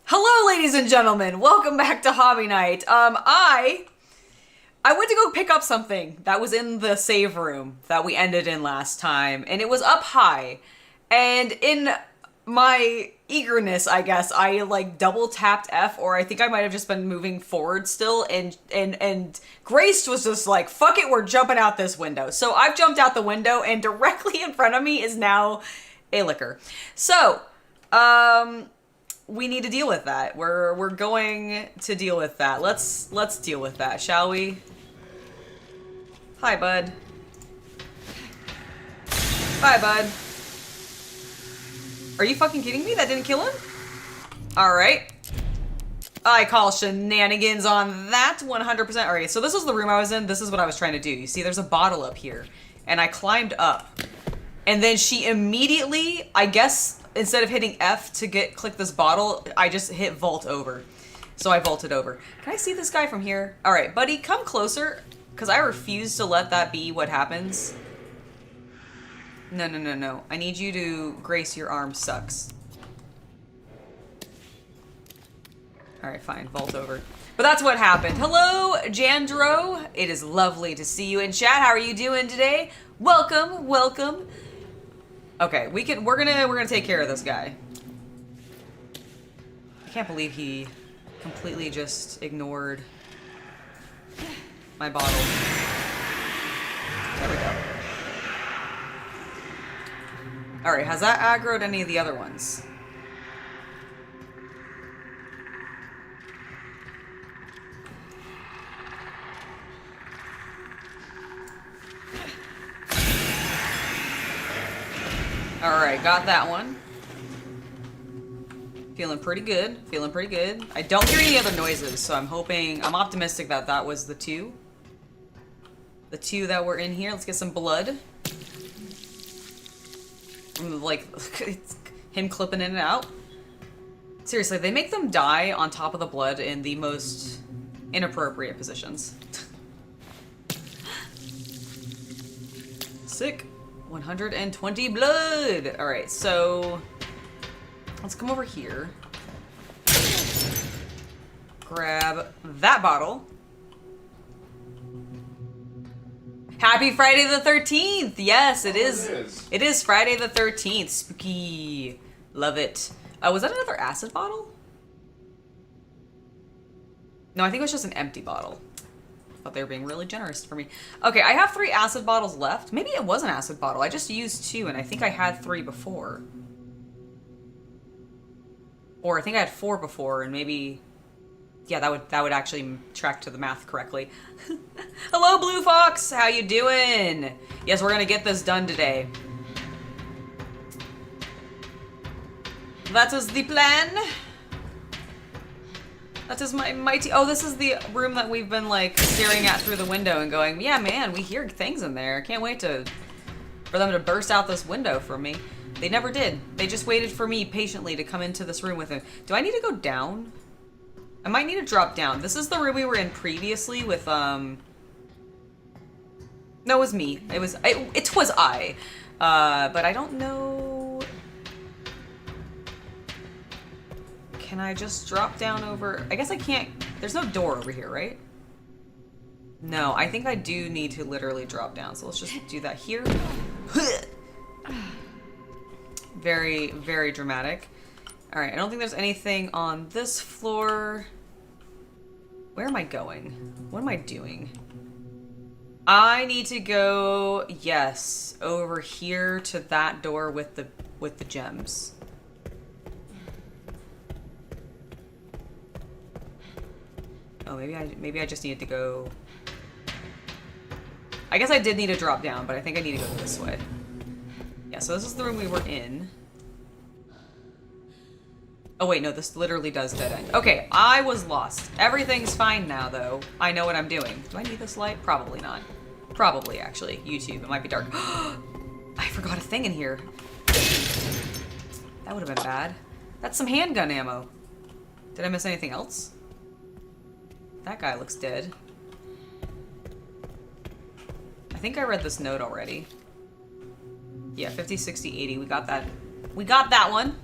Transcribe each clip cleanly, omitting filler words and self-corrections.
Hello, ladies and gentlemen. Welcome back to Hobby Night. I went to go pick up something that was in the save room that we ended in last time, and it was up high. And in my eagerness, I guess, I like double tapped F, or I think I might have just been moving forward still, and Grace was just like, fuck it, we're jumping out this window. So I've jumped out the window, and directly in front of me is now a liquor. So, we need to deal with that. We're going to deal with that. Let's deal with that, shall we? Hi, bud. Hi, bud. Are you fucking kidding me? That didn't kill him? Alright. I call shenanigans on that 100%. Alright, so this is the room I was in. This is what I was trying to do. You see, there's a bottle up here. And I climbed up. And then she immediately, I guess, instead of hitting F to click this bottle, I just hit vault over. So I vaulted over. Can I see this guy from here? All right, buddy, come closer, because I refuse to let that be what happens. No, no, no, no. I need you to grace your arm sucks. All right, fine, vault over. But that's what happened. Hello, Jandro. It is lovely to see you in chat. How are you doing today? Welcome, welcome. Okay, we're gonna take care of this guy. I can't believe he completely just ignored my bottle. There we go. Alright, has that aggroed any of the other ones? Alright, got that one. Feeling pretty good. Feeling pretty good. I don't hear any other noises, so I'm optimistic that that was the two. The two that were in here. Let's get some blood. Like, him clipping in and out. Seriously, they make them die on top of the blood in the most inappropriate positions. Sick. 120 blood! Alright, so let's come over here. Grab that bottle. Happy Friday the 13th! Yes, it is. It is Friday the 13th. Spooky. Love it. Was that another acid bottle? No, I think it was just an empty bottle. Thought they were being really generous for me. Okay, I have 3 acid bottles left. Maybe it was an acid bottle. I just used 2, and I think I had 3 before. Or I think I had 4 before, and maybe... Yeah, that would actually track to the math correctly. Hello, Blue Fox! How you doing? Yes, we're gonna get this done today. That is the plan. That is my mighty... Oh, this is the room that we've been, like, staring at through the window and going, yeah, man, we hear things in there. Can't wait for them to burst out this window from me. They never did. They just waited for me patiently to come into this room with him. Do I need to go down? I might need to drop down. This is the room we were in previously with, No, it was me. It was I. But I don't know... Can I just drop down over... I guess I can't... There's no door over here, right? No, I think I do need to literally drop down. So let's just do that here. Very, very dramatic. Alright, I don't think there's anything on this floor. Where am I going? What am I doing? I need to go... Yes, over here to that door with the gems. Oh, maybe I just needed to go... I guess I did need to drop down, but I think I need to go this way. Yeah, so this is the room we were in. Oh wait, no, this literally does dead end. Okay, I was lost. Everything's fine now, though. I know what I'm doing. Do I need this light? Probably not. Probably, actually. YouTube, it might be dark. I forgot a thing in here. That would have been bad. That's some handgun ammo. Did I miss anything else? That guy looks dead. I think I read this note already. Yeah, 50, 60, 80. We got that. We got that one.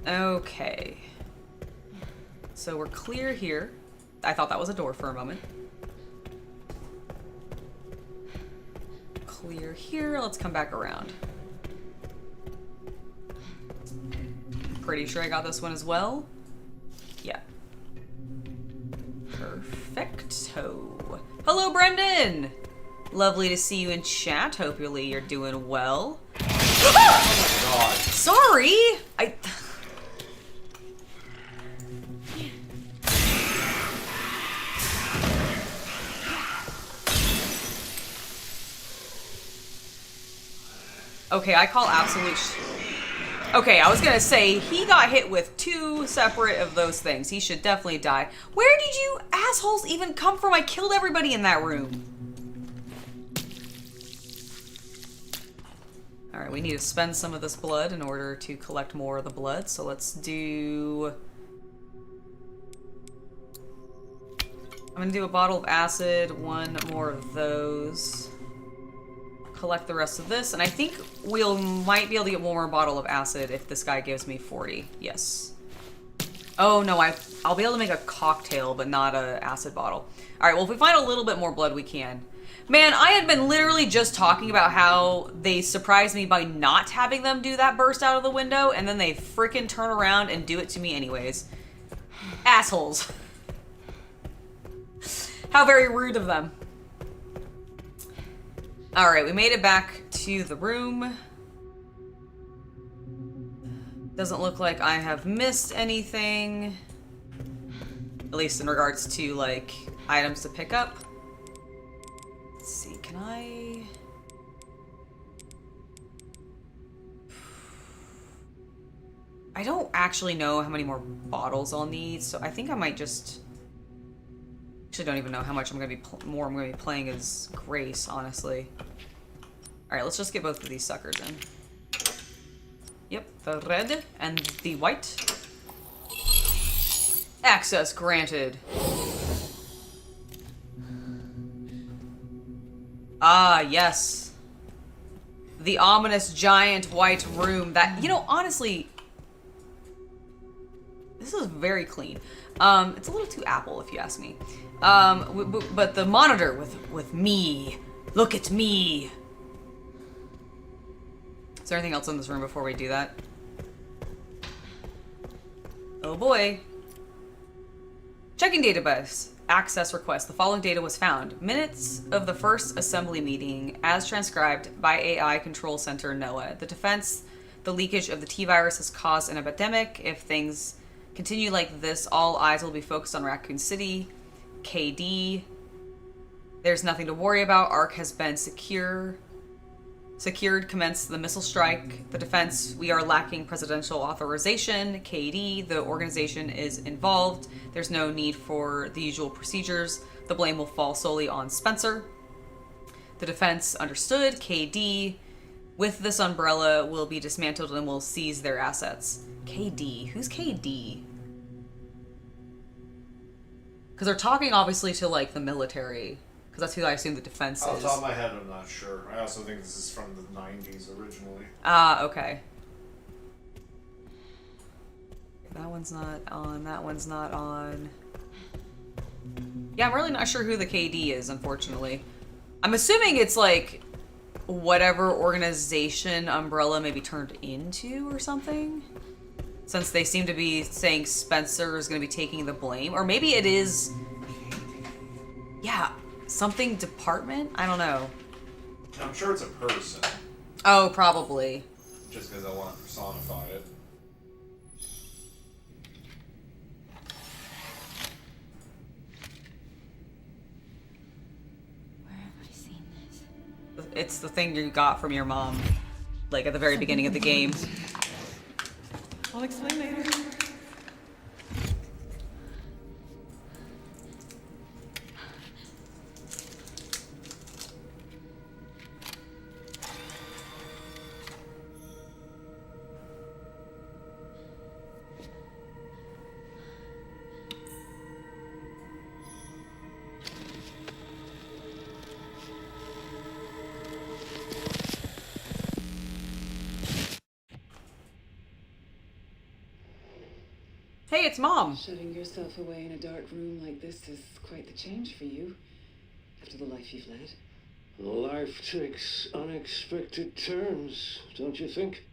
Okay. So we're clear here. I thought that was a door for a moment. Clear here. Let's come back around. Pretty sure I got this one as well. Yeah. Perfecto. Hello, Brendan! Lovely to see you in chat. Hopefully you're doing well. Oh my god. Sorry! Okay, I call absolute Okay, I was gonna say, he got hit with 2 separate of those things. He should definitely die. Where did you assholes even come from? I killed everybody in that room. Alright, we need to spend some of this blood in order to collect more of the blood. So let's do... I'm gonna do a bottle of acid, 1 more of those. Collect the rest of this, and I think might be able to get one more bottle of acid if this guy gives me 40. Yes. Oh no, I'll be able to make a cocktail, but not a acid bottle. All right, well if we find a little bit more blood, we can. Man, I had been literally just talking about how they surprised me by not having them do that burst out of the window, and then they freaking turn around and do it to me anyways. Assholes. How very rude of them. Alright, we made it back to the room. Doesn't look like I have missed anything. At least in regards to, like, items to pick up. Let's see, can I... I don't actually know how many more bottles I'll need, so I think I might just... Actually don't even know how much I'm gonna be playing as Grace, honestly. Alright, let's just get both of these suckers in. Yep, the red and the white. Access granted. Ah, yes. The ominous giant white room that, you know, honestly, this is very clean. It's a little too Apple, if you ask me. But the monitor with me. Look at me. Is there anything else in this room before we do that? Oh boy. Checking database. Access request. The following data was found. Minutes of the first assembly meeting as transcribed by AI Control Center NOAA. The defense, the leakage of the T-virus has caused an epidemic. If things continue like this, all eyes will be focused on Raccoon City. KD. There's nothing to worry about. ARC has been secured. Commence the missile strike. The defense, we are lacking presidential authorization. KD, the organization is involved. There's no need for the usual procedures. The blame will fall solely on Spencer. The defense, understood. KD, with this umbrella, will be dismantled and will seize their assets. KD, who's KD? Because they're talking obviously to like the military. Because that's who I assume the defense is. Off the top of my head, I'm not sure. I also think this is from the 90s originally. Ah, okay. That one's not on. That one's not on. Yeah, I'm really not sure who the KD is, unfortunately. I'm assuming it's like whatever organization Umbrella may be turned into or something. Since they seem to be saying Spencer is going to be taking the blame. Or maybe it is... Yeah. Something department? I don't know. I'm sure it's a person. Oh, probably. Just because I want to personify it. Where have I seen this? It's the thing you got from your mom. Like at the very beginning of the game. I'll explain later. Hey, it's Mom. Shutting yourself away in a dark room like this is quite the change for you, after the life you've led. Life takes unexpected turns, don't you think?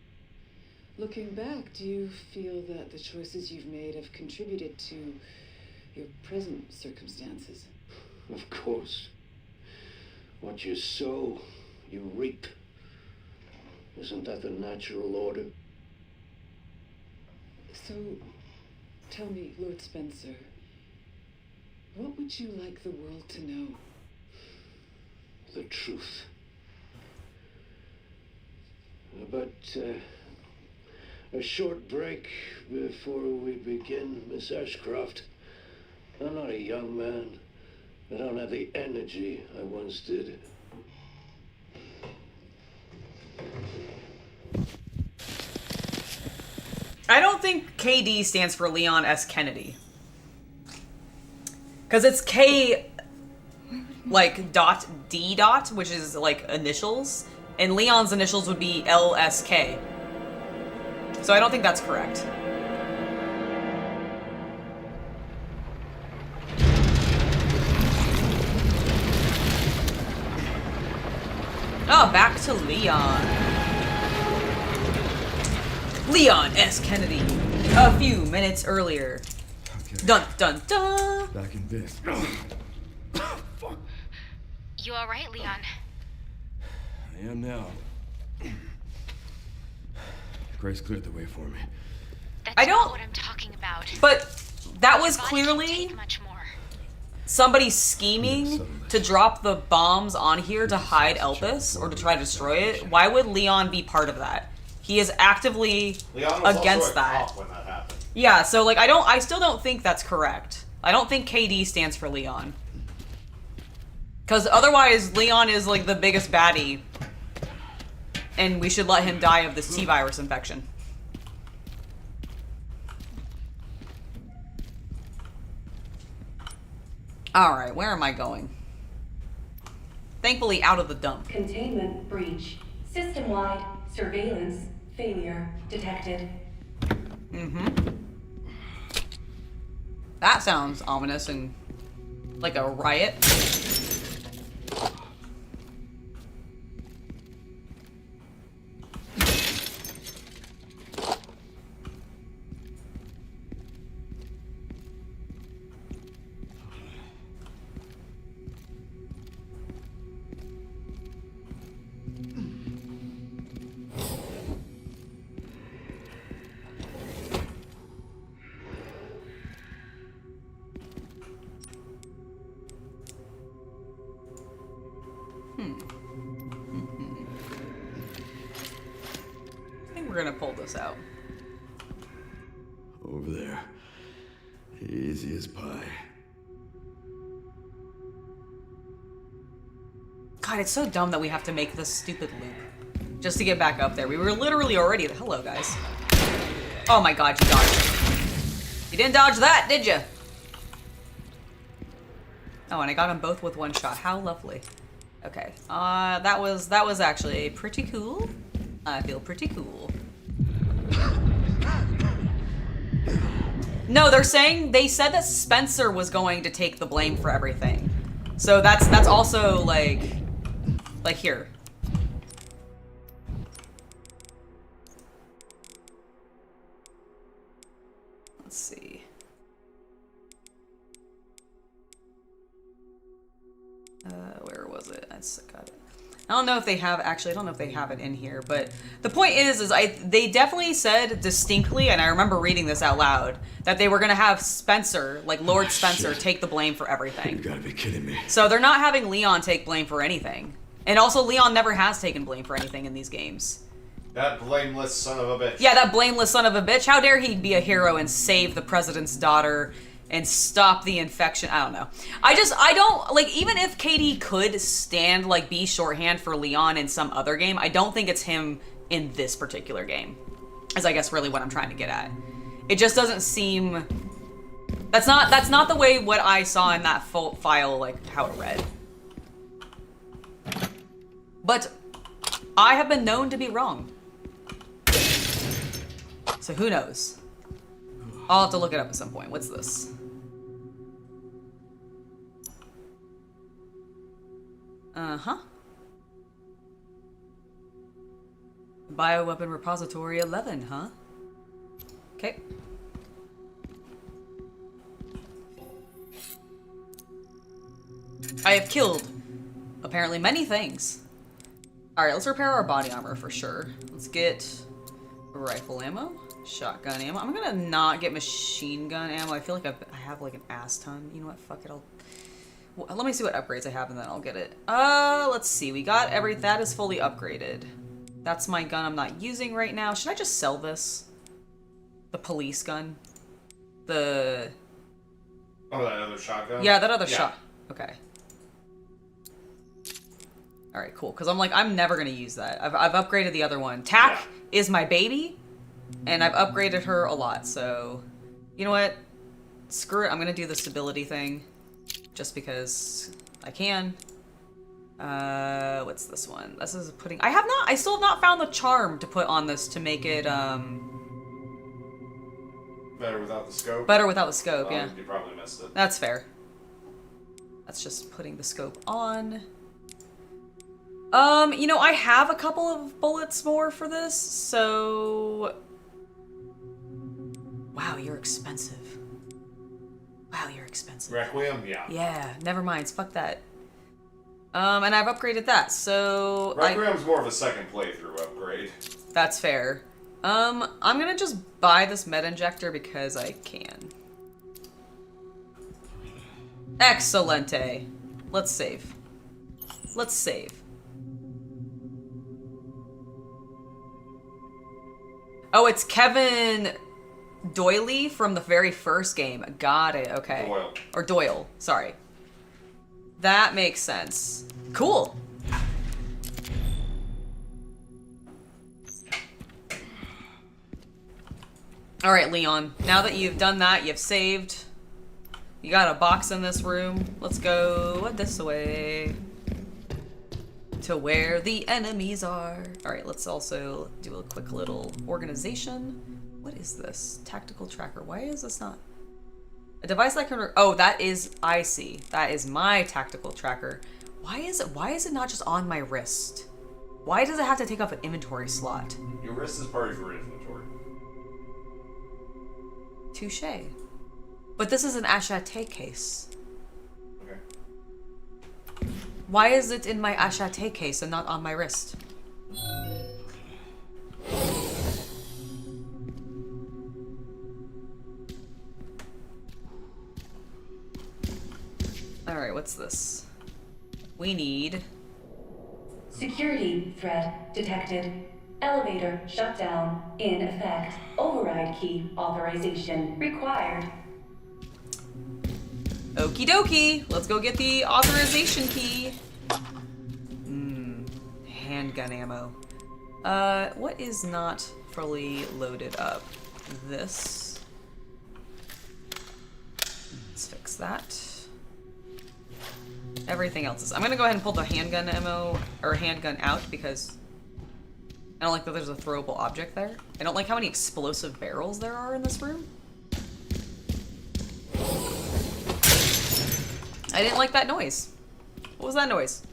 Looking back, do you feel that the choices you've made have contributed to your present circumstances? Of course. What you sow, you reap. Isn't that the natural order? So, tell me, Lord Spencer, what would you like the world to know? The truth. But a short break before we begin, Miss Ashcroft. I'm not a young man. I don't have the energy I once did. I don't think KD stands for Leon S. Kennedy. Because it's K, like, dot D dot, which is, like, initials. And Leon's initials would be LSK. So I don't think that's correct. Oh, back to Leon. Leon S. Kennedy. A few minutes earlier. Okay. Dun dun dun. Back in biz. Fuck. You alright, Leon? I am now. Grace cleared the way for me. That's I don't- not what I'm talking about. But that was Your body can't clearly take much more. somebody scheming to drop the bombs on here to hide Elbis or to try to destroy it. Why would Leon be part of that? He is actively Leon was against also a that. cop when that happened. Yeah, so like I still don't think that's correct. I don't think KD stands for Leon. Cause otherwise Leon is like the biggest baddie. And we should let him die of this T-virus infection. Alright, where am I going? Thankfully out of the dump. Containment breach. System-wide surveillance failure detected. That sounds ominous and like a riot. I think we're gonna pull this out. Over there. Easy as pie. God, it's so dumb that we have to make this stupid loop just to get back up there. We were literally already... Hello, guys. Oh my god, you dodged. You didn't dodge that, did you? Oh, and I got them both with one shot. How lovely. Okay. That was actually pretty cool. I feel pretty cool. No, they said that Spencer was going to take the blame for everything. So that's also like here. Let's see. Where was it? I got it. I don't know if they have, actually, I don't know if they have it in here, but the point is they definitely said distinctly, and I remember reading this out loud, that they were gonna have Spencer, like Lord Spencer, shit. take the blame for everything. You gotta be kidding me. So they're not having Leon take blame for anything. And also, Leon never has taken blame for anything in these games. That blameless son of a bitch. Yeah, that blameless son of a bitch. How dare he be a hero and save the president's daughter and stop the infection? I don't know. I don't, like, even if Katie could stand, like, be shorthand for Leon in some other game, I don't think it's him in this particular game. Is I guess really what I'm trying to get at. It just doesn't seem... That's not the way what I saw in that file, like, how it read. But I have been known to be wrong. So who knows? I'll have to look it up at some point. What's this? Uh-huh. Bioweapon Repository 11, huh? Okay. I have killed, apparently, many things. Alright, let's repair our body armor for sure. Let's get rifle ammo, shotgun ammo. I'm gonna not get machine gun ammo. I feel like I have like an ass ton. You know what? Fuck it. Well, let me see what upgrades I have and then I'll get it. Let's see. We got that is fully upgraded. That's my gun I'm not using right now. Should I just sell this? The police gun? Oh, that other shotgun? Yeah, that other shot. Okay. Alright, cool. Because I'm never going to use that. I've upgraded the other one. Tack is my baby, and I've upgraded her a lot, so... You know what? Screw it. I'm going to do the stability thing. Just because I can. What's this one? This is putting... I still have not found the charm to put on this to make it, Better without the scope? Better without the scope, yeah. You probably missed it. That's fair. That's just putting the scope on. You know, I have a couple of bullets more for this, so... Wow, you're expensive. Wow, you're expensive. Requiem? Yeah. Yeah, never mind. Fuck that. And I've upgraded that, so... Requiem's more of a second playthrough upgrade. That's fair. I'm gonna just buy this med injector because I can. Excelente. Let's save. Let's save. Oh, it's Kevin Doyley from the very first game. Got it, okay. Doyle. Or Doyle, sorry. That makes sense. Cool. All right, Leon, now that you've done that, you've saved. You got a box in this room. Let's go this way. To where the enemies are. All right, let's also do a quick little organization. What is this? Tactical tracker. Why is this not? A device that can... Oh, that is... I see. That is my tactical tracker. Why is it not just on my wrist? Why does it have to take up an inventory slot? Your wrist is part of your inventory. Touché. But this is an Ashate case. Okay. Why is it in my Ashate case and not on my wrist? Alright, what's this? We need... Security threat detected. Elevator shut down. In effect. Override key authorization required. Okie dokie. Let's go get the authorization key. Handgun ammo. What is not fully loaded up? This. Let's fix that. Everything else is... I'm gonna go ahead and pull the handgun ammo, or handgun out, because I don't like that there's a throwable object there. I don't like how many explosive barrels there are in this room. I didn't like that noise. What was that noise?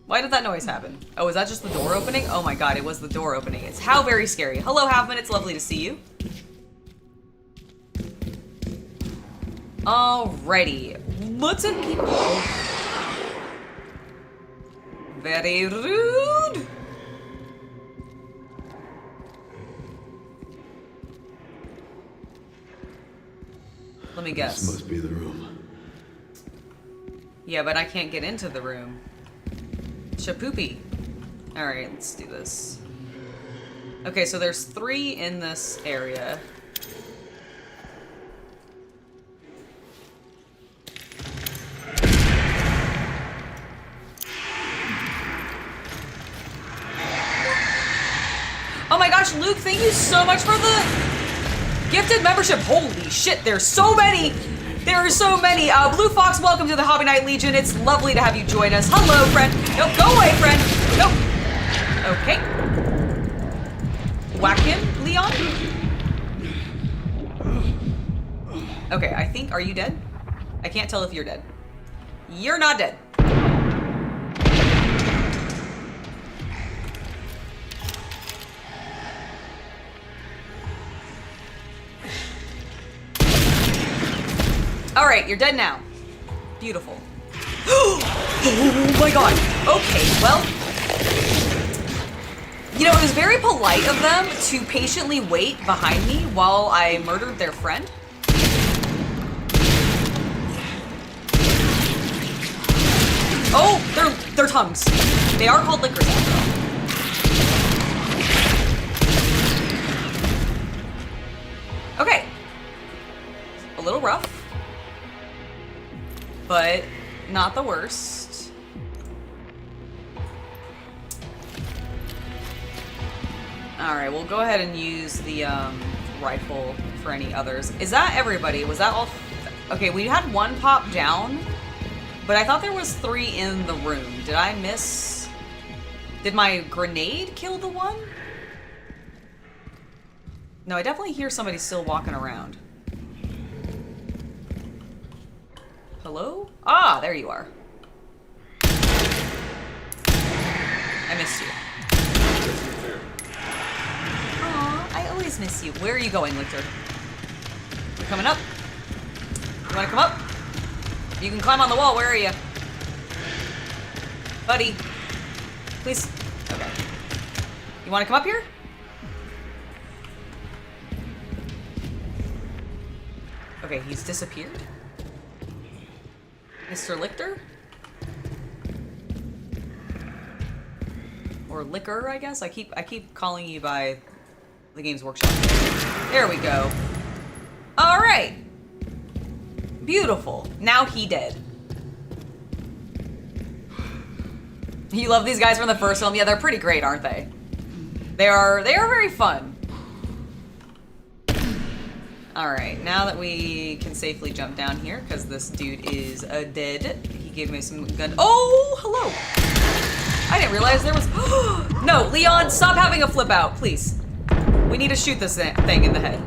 Why did that noise happen? Oh, is that just the door opening? Oh my god, it was the door opening. It's how very scary. Hello, Halfman, it's lovely to see you. Alrighty. Let's keep... Very rude. Let me guess. This must be the room. Yeah, but I can't get into the room. Shapoopy. Alright, let's do this. Okay, so there's 3 in this area. Oh my gosh, Luke, thank you so much for the gifted membership. Holy shit, there's so many. There are so many. Blue Fox, welcome to the Hobby Night Legion. It's lovely to have you join us. Hello, friend. Nope, go away, friend. Nope. Okay. Whack him, Leon. Okay, I think, are you dead? I can't tell if you're dead. You're not dead. All right, you're dead now. Beautiful. Oh my god. Okay, well. You know, it was very polite of them to patiently wait behind me while I murdered their friend. Oh, they're tongues. They are called lickers after all. Okay. A little rough. But not the worst. Alright, we'll go ahead and use the rifle for any others. Is that everybody? Was that all? Okay, we had one pop down, but I thought there was 3 in the room. Did I miss? Did my grenade kill the one? No, I definitely hear somebody still walking around. Hello? Ah, there you are. I missed you. Aw, I always miss you. Where are you going, Lichter? You're coming up? You wanna come up? You can climb on the wall. Where are you? Buddy. Please. Okay. You wanna come up here? Okay, he's disappeared. Mr. Lichter? Or Liquor, I guess. I keep calling you by the Games Workshop. There we go. All right. Beautiful. Now he dead. You love these guys from the first film? Yeah, they're pretty great, aren't they? They are very fun. Alright, now that we can safely jump down here, because this dude is dead. He gave me some gun. Oh, hello! I didn't realize there was... No, Leon, stop having a flip out, please. We need to shoot this thing in the head.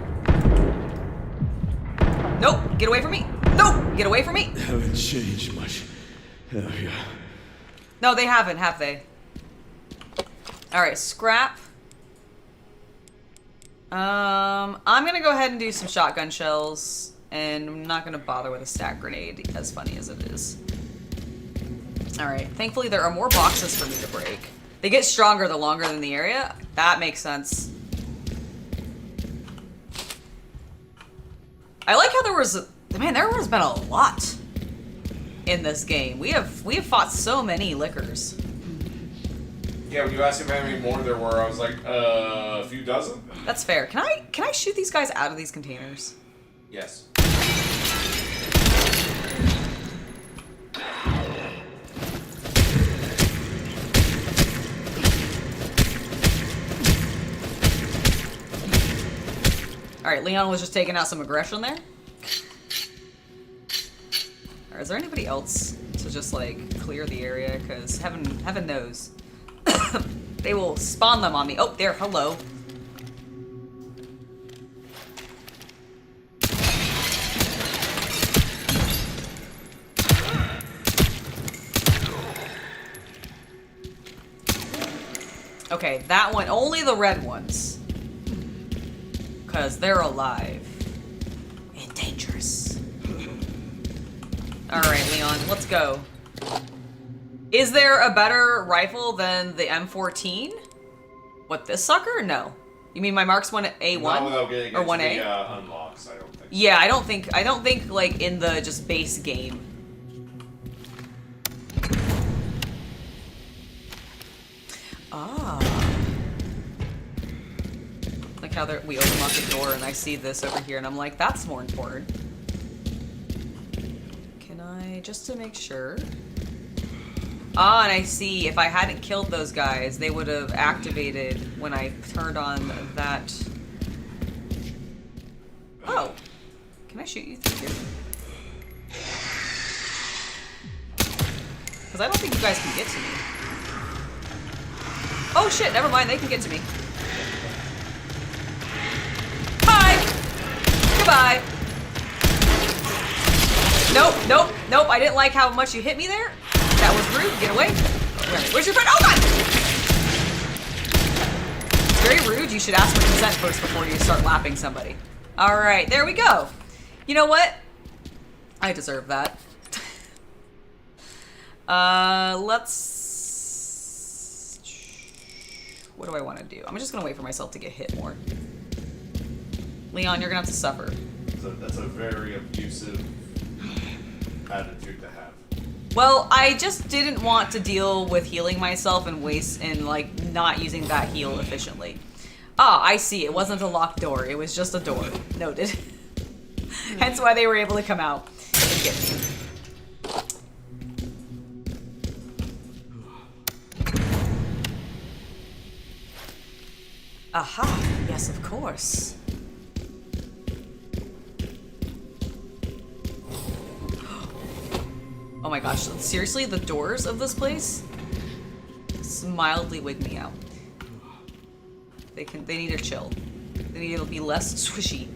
Nope, get away from me. Nope, get away from me. Haven't changed much. Oh, yeah. No, they haven't, have they? Alright, scrap. I'm gonna go ahead and do some shotgun shells, and I'm not gonna bother with a stack grenade, as funny as it is. Alright, thankfully there are more boxes for me to break. They get stronger the longer they're in the area. That makes sense. I like how there has been a lot in this game. We have fought so many lickers. Yeah, when you asked him how many more there were, I was like, a few dozen? That's fair. Can I shoot these guys out of these containers? Yes. Alright, Leon was just taking out some aggression there. Alright, is there anybody else to just, like, clear the area? Because heaven knows. They will spawn them on me. Oh, there, hello. Okay, that one, only the red ones. Because they're alive. And dangerous. Alright, Leon, let's go. Is there a better rifle than the M14? What, this sucker? No. You mean my Mark's 1A1? Not without getting or into 1A? the unlocks, I don't think. Yeah, I don't think like in the just base game. Ah. Like how we open up the door and I see this over here and I'm like, that's more important. Can I, just to make sure. Ah, and I see if I hadn't killed those guys, they would have activated when I turned on that. Oh. Can I shoot you through here? Because I don't think you guys can get to me. Oh shit, never mind, they can get to me. Hi! Goodbye! Nope, nope, nope. I didn't like how much you hit me there. That was rude. Get away. Where's your friend? Oh, God! It's very rude. You should ask for consent first before you start lapping somebody. All right, there we go. You know what? I deserve that. Let's... What do I want to do? I'm just going to wait for myself to get hit more. Leon, you're going to have to suffer. So that's a very abusive attitude to have. Well, I just didn't want to deal with healing myself and like not using that heal efficiently. Ah, I see. It wasn't a locked door. It was just a door. Noted. Hence why they were able to come out and get me. Aha. Yes, of course. Oh my gosh, seriously, the doors of this place mildly wig me out. They need to chill. They need to be less swishy.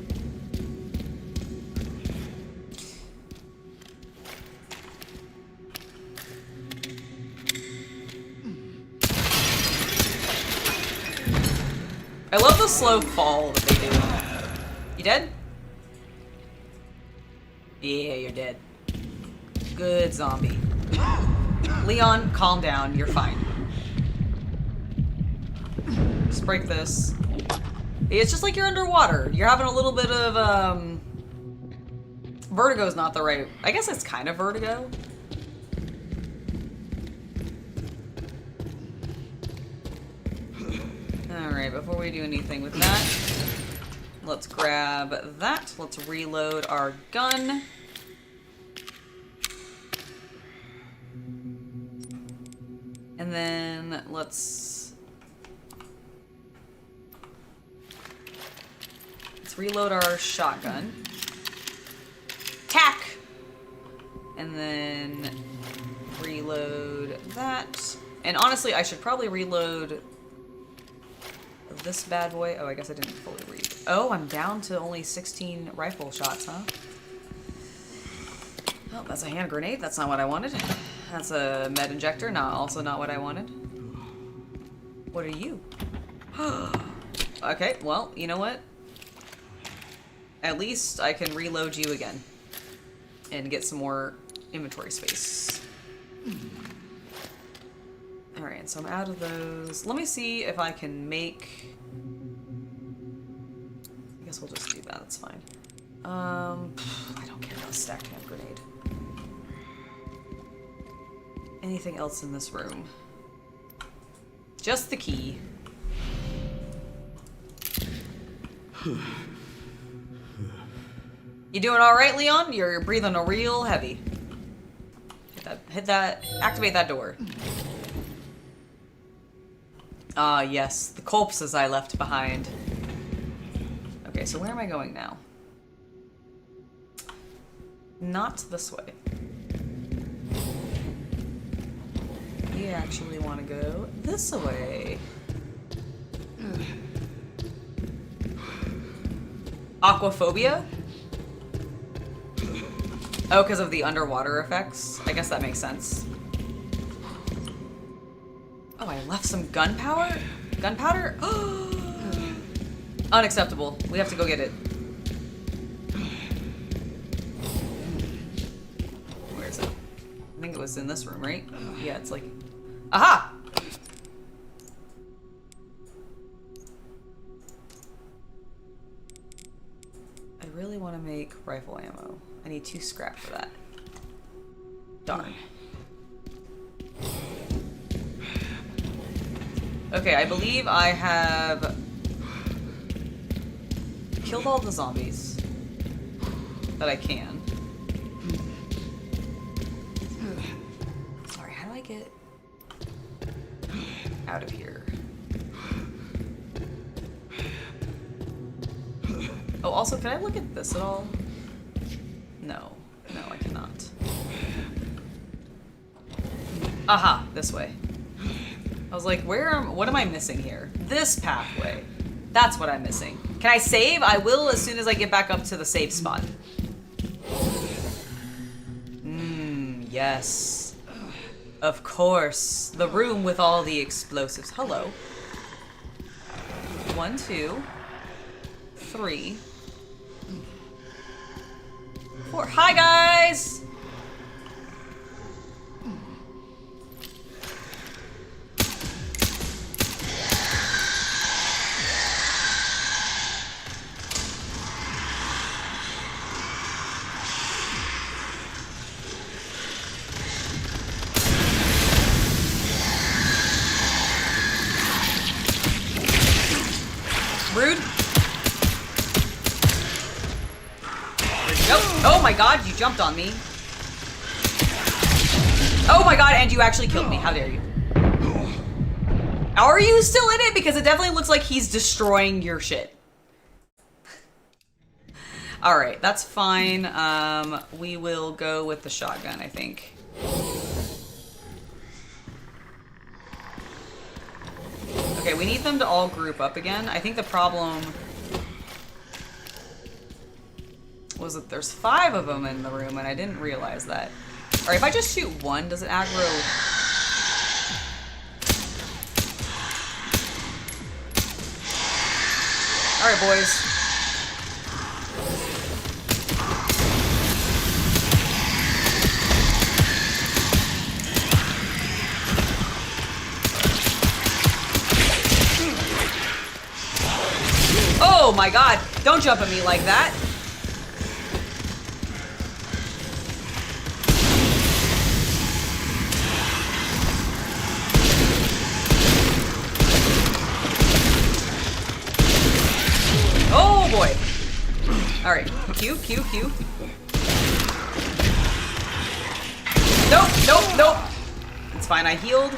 I love the slow fall that they do. You dead? Yeah, you're dead. Good zombie. Leon, calm down. You're fine. Just break this. It's just like you're underwater. You're having a little bit of, vertigo's not the right... I guess it's kind of vertigo. Alright, before we do anything with that, let's grab that. Let's reload our gun. And then let's reload our shotgun. Tack! And then reload that. And honestly, I should probably reload this bad boy. Oh, I guess I didn't fully read. Oh, I'm down to only 16 rifle shots, huh? Oh, that's a hand grenade. That's not what I wanted. That's a med injector. Also not what I wanted. What are you? Okay, well, you know what? At least I can reload you again. And get some more inventory space. Alright, so I'm out of those. Let me see if I can make... I guess we'll just do that, that's fine. I don't care about a stacked hand grenade. Anything else in this room? Just the key. You doing alright, Leon? You're breathing a real heavy. Hit that, activate that door. Ah, yes, the corpses I left behind. Okay, so where am I going now? Not this way. We actually want to go this way. Aquaphobia? Oh, because of the underwater effects? I guess that makes sense. Oh, I left some gunpowder? Gunpowder? Unacceptable. We have to go get it. Where is it? I think it was in this room, right? Yeah, it's like... Aha! I really want to make rifle ammo. I need 2 scrap for that. Darn. Okay, I believe I have killed all the zombies that I can. Sorry, how do I get out of here? Oh, also, can I look at this at all? No. No, I cannot. Aha, this way. I was like, what am I missing here? This pathway. That's what I'm missing. Can I save? I will as soon as I get back up to the safe spot. yes. Of course. The room with all the explosives. Hello. 1, 2, 3, 4. Hi, guys! Rude. Nope. Oh my god, you jumped on me. Oh my god, and you actually killed me. How dare you? Are you still in it? Because it definitely looks like he's destroying your shit. Alright, that's fine. We will go with the shotgun, I think. Okay, we need them to all group up again. I think the problem was that there's 5 of them in the room, and I didn't realize that. Alright, if I just shoot one, does it aggro? Alright, boys. Oh my god, don't jump at me like that. Oh boy. Alright, Q. Nope. It's fine, I healed.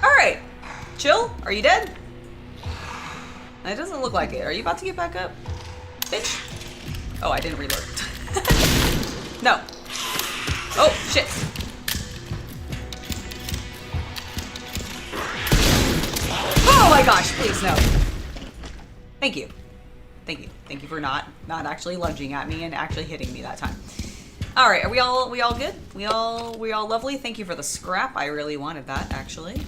Alright, chill, are you dead? It doesn't look like it. Are you about to get back up? Bitch. Oh, I didn't reload. No. Oh, shit. Oh my gosh, please, no. Thank you. Thank you for not actually lunging at me and actually hitting me that time. Alright, are we all good? We all lovely? Thank you for the scrap. I really wanted that, actually.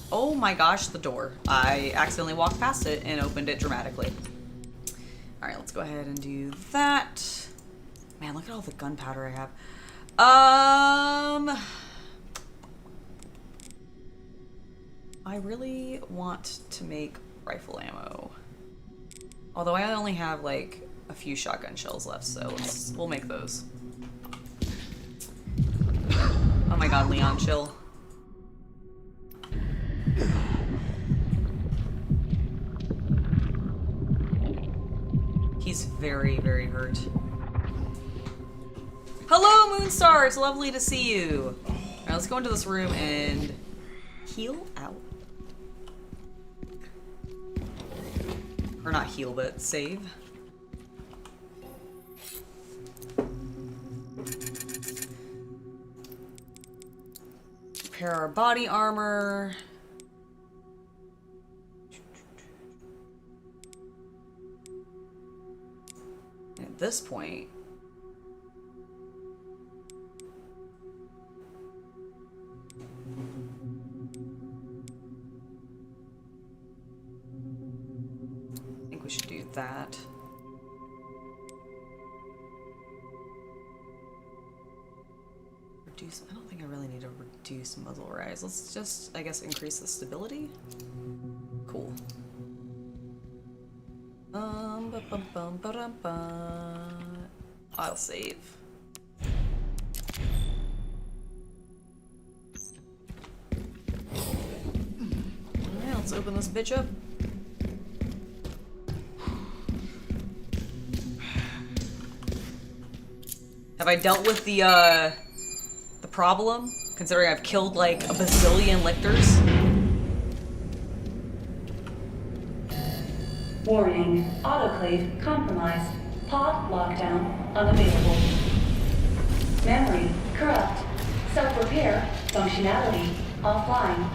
Oh my gosh, the door. I accidentally walked past it and opened it dramatically. Alright, let's go ahead and do that. Man, look at all the gunpowder I have. I really want to make rifle ammo. Although I only have like a few shotgun shells left, so we'll make those. Oh my god, Leon, chill. He's very, very hurt. Hello, Moonstar! It's lovely to see you. Alright, let's go into this room and heal out. Or not heal, but save. Repair our body armor. At this point, I think we should do that. Reduce, I don't think I really need to reduce muzzle rise. Let's just, I guess, increase the stability. Cool. I'll save. Alright, let's open this bitch up. Have I dealt with the problem? Considering I've killed like a bazillion lictors? Warning, autoclave compromised. Pod lockdown unavailable. Memory corrupt. Self-repair functionality offline.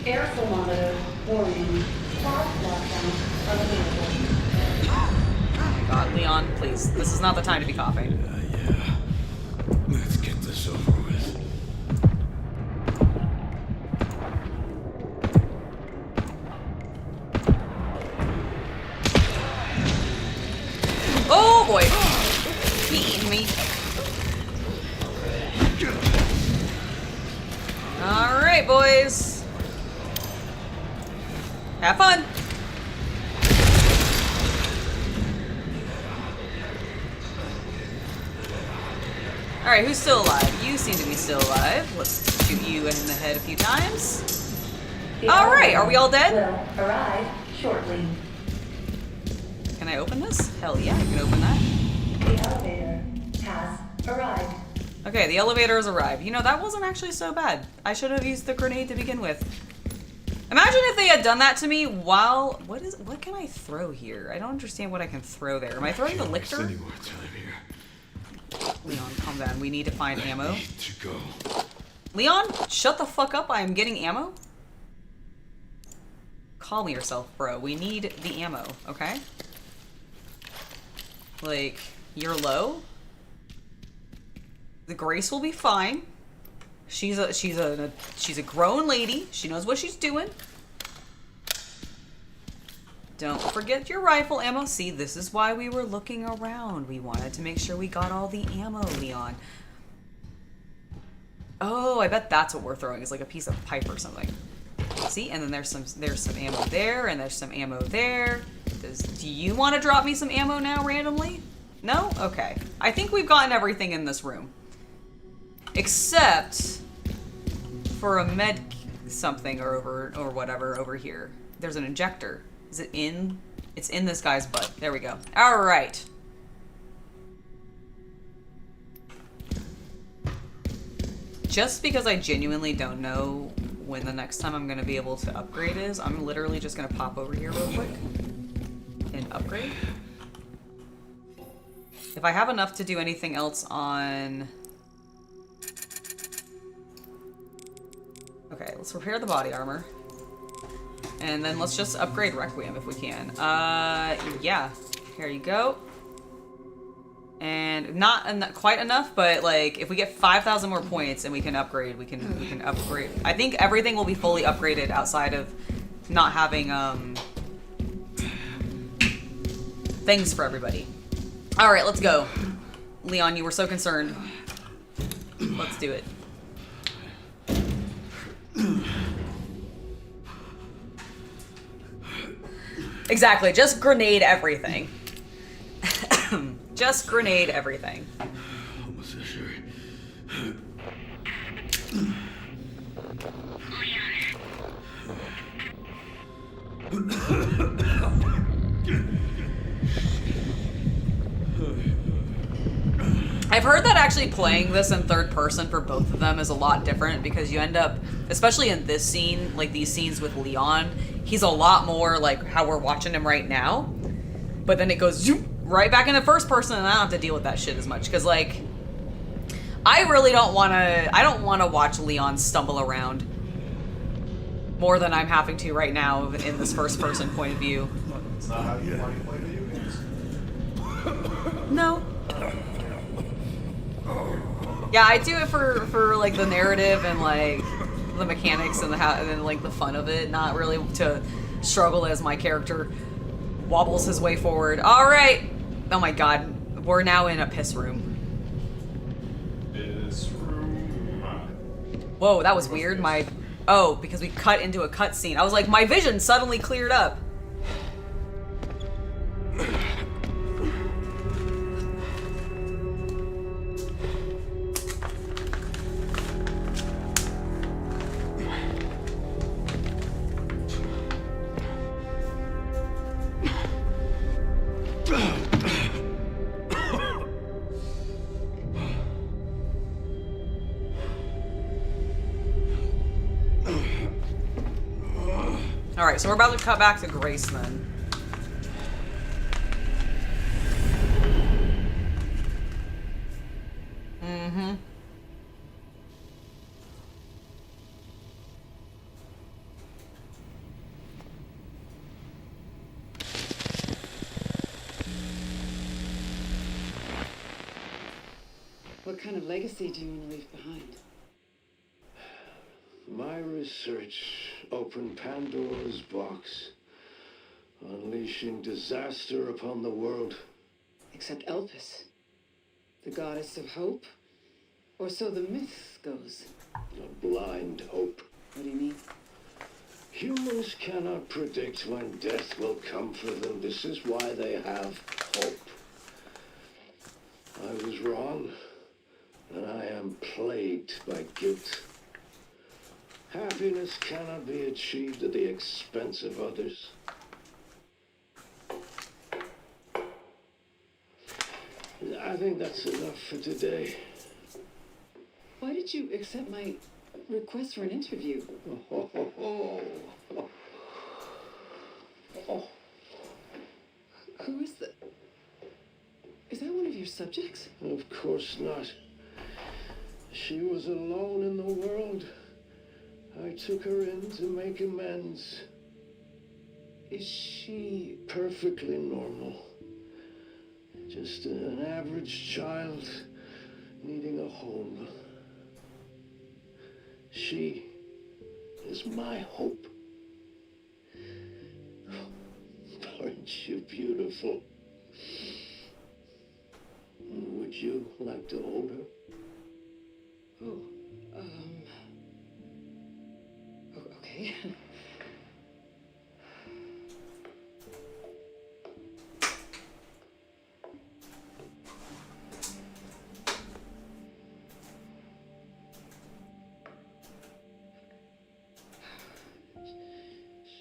Air thermometer warning. Pod lockdown unavailable. Oh my god, Leon, please. This is not the time to be coughing. Yeah. Let's get this over with. Oh boy! He eating me. Alright, boys. Have fun. Alright, who's still alive? You seem to be still alive. Let's shoot you in the head a few times. Alright, are we all dead? Will arrive shortly. Can I open this? Hell yeah, I can open that. The elevator has arrived. Okay, the elevator has arrived. You know, that wasn't actually so bad. I should have used the grenade to begin with. Imagine if they had done that to me while... What can I throw here? I don't understand what I can throw there. Am I throwing the lictor? Any more time here. Leon, calm down. We need to find ammo. Need to go. Leon, shut the fuck up. I am getting ammo. Calm yourself, bro. We need the ammo, okay? Like, you're low. The Grace will be fine. She's a grown lady. She knows what she's doing. Don't forget your rifle ammo. See, this is why we were looking around. We wanted to make sure we got all the ammo, Leon. Oh, I bet that's what we're throwing, is like a piece of pipe or something. See, and then there's some ammo there, and there's some ammo there. Do you want to drop me some ammo now randomly? No? Okay. I think we've gotten everything in this room. Except for a med something or whatever over here. There's an injector. Is it in? It's in this guy's butt. There we go. All right. Just because I genuinely don't know when the next time I'm going to be able to upgrade is, I'm literally just going to pop over here real quick and upgrade. If I have enough to do anything else on... Okay, let's repair the body armor. And then let's just upgrade Requiem if we can. Yeah. Here you go. And not quite enough, but like if we get 5,000 more points and we can upgrade, we can upgrade. I think everything will be fully upgraded outside of not having things for everybody. All right, let's go. Leon, you were so concerned. Let's do it. Exactly, just grenade everything. Just grenade everything. Almost sure. I've heard that actually playing this in third person for both of them is a lot different because you end up, especially in this scene, like these scenes with Leon, he's a lot more like how we're watching him right now. But then it goes zoop, right back into first person and I don't have to deal with that shit as much. Because like, I really don't want to watch Leon stumble around more than I'm having to right now in this first person point of view. It's not how you want to play video games. No. Yeah, I do it for like the narrative and like the mechanics and then like the fun of it, not really to struggle as my character wobbles his way forward. All right. Oh my god, we're now in a piss room. Piss room. Whoa, that was weird. Because we cut into a cutscene. I was like, my vision suddenly cleared up. Alright, so we're about to cut back to Grace then. Mm-hmm. What kind of legacy do you want to leave behind? My research opened Pandora's box, unleashing disaster upon the world. Except Elbis, the goddess of hope? Or so the myth goes. A blind hope. What do you mean? Humans cannot predict when death will come for them. This is why they have hope. I was wrong, and I am plagued by guilt. Happiness cannot be achieved at the expense of others. I think that's enough for today. Why did you accept my request for an interview? Who is that? Is that one of your subjects? Of course not. She was alone in the world. I took her in to make amends. Is she... Perfectly normal. Just an average child needing a home. She is my hope. Aren't you beautiful? Would you like to hold her? Oh, okay.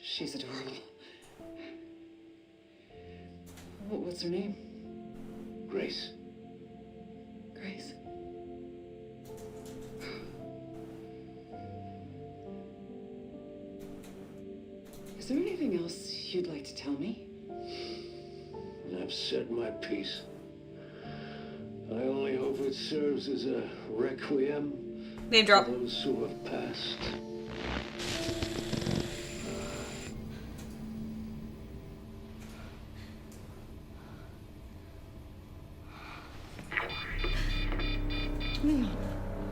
She's adorable. What's her name? Grace. Grace. Is there anything else you'd like to tell me? I've said my piece. I only hope it serves as a requiem Name drop. for those who have passed.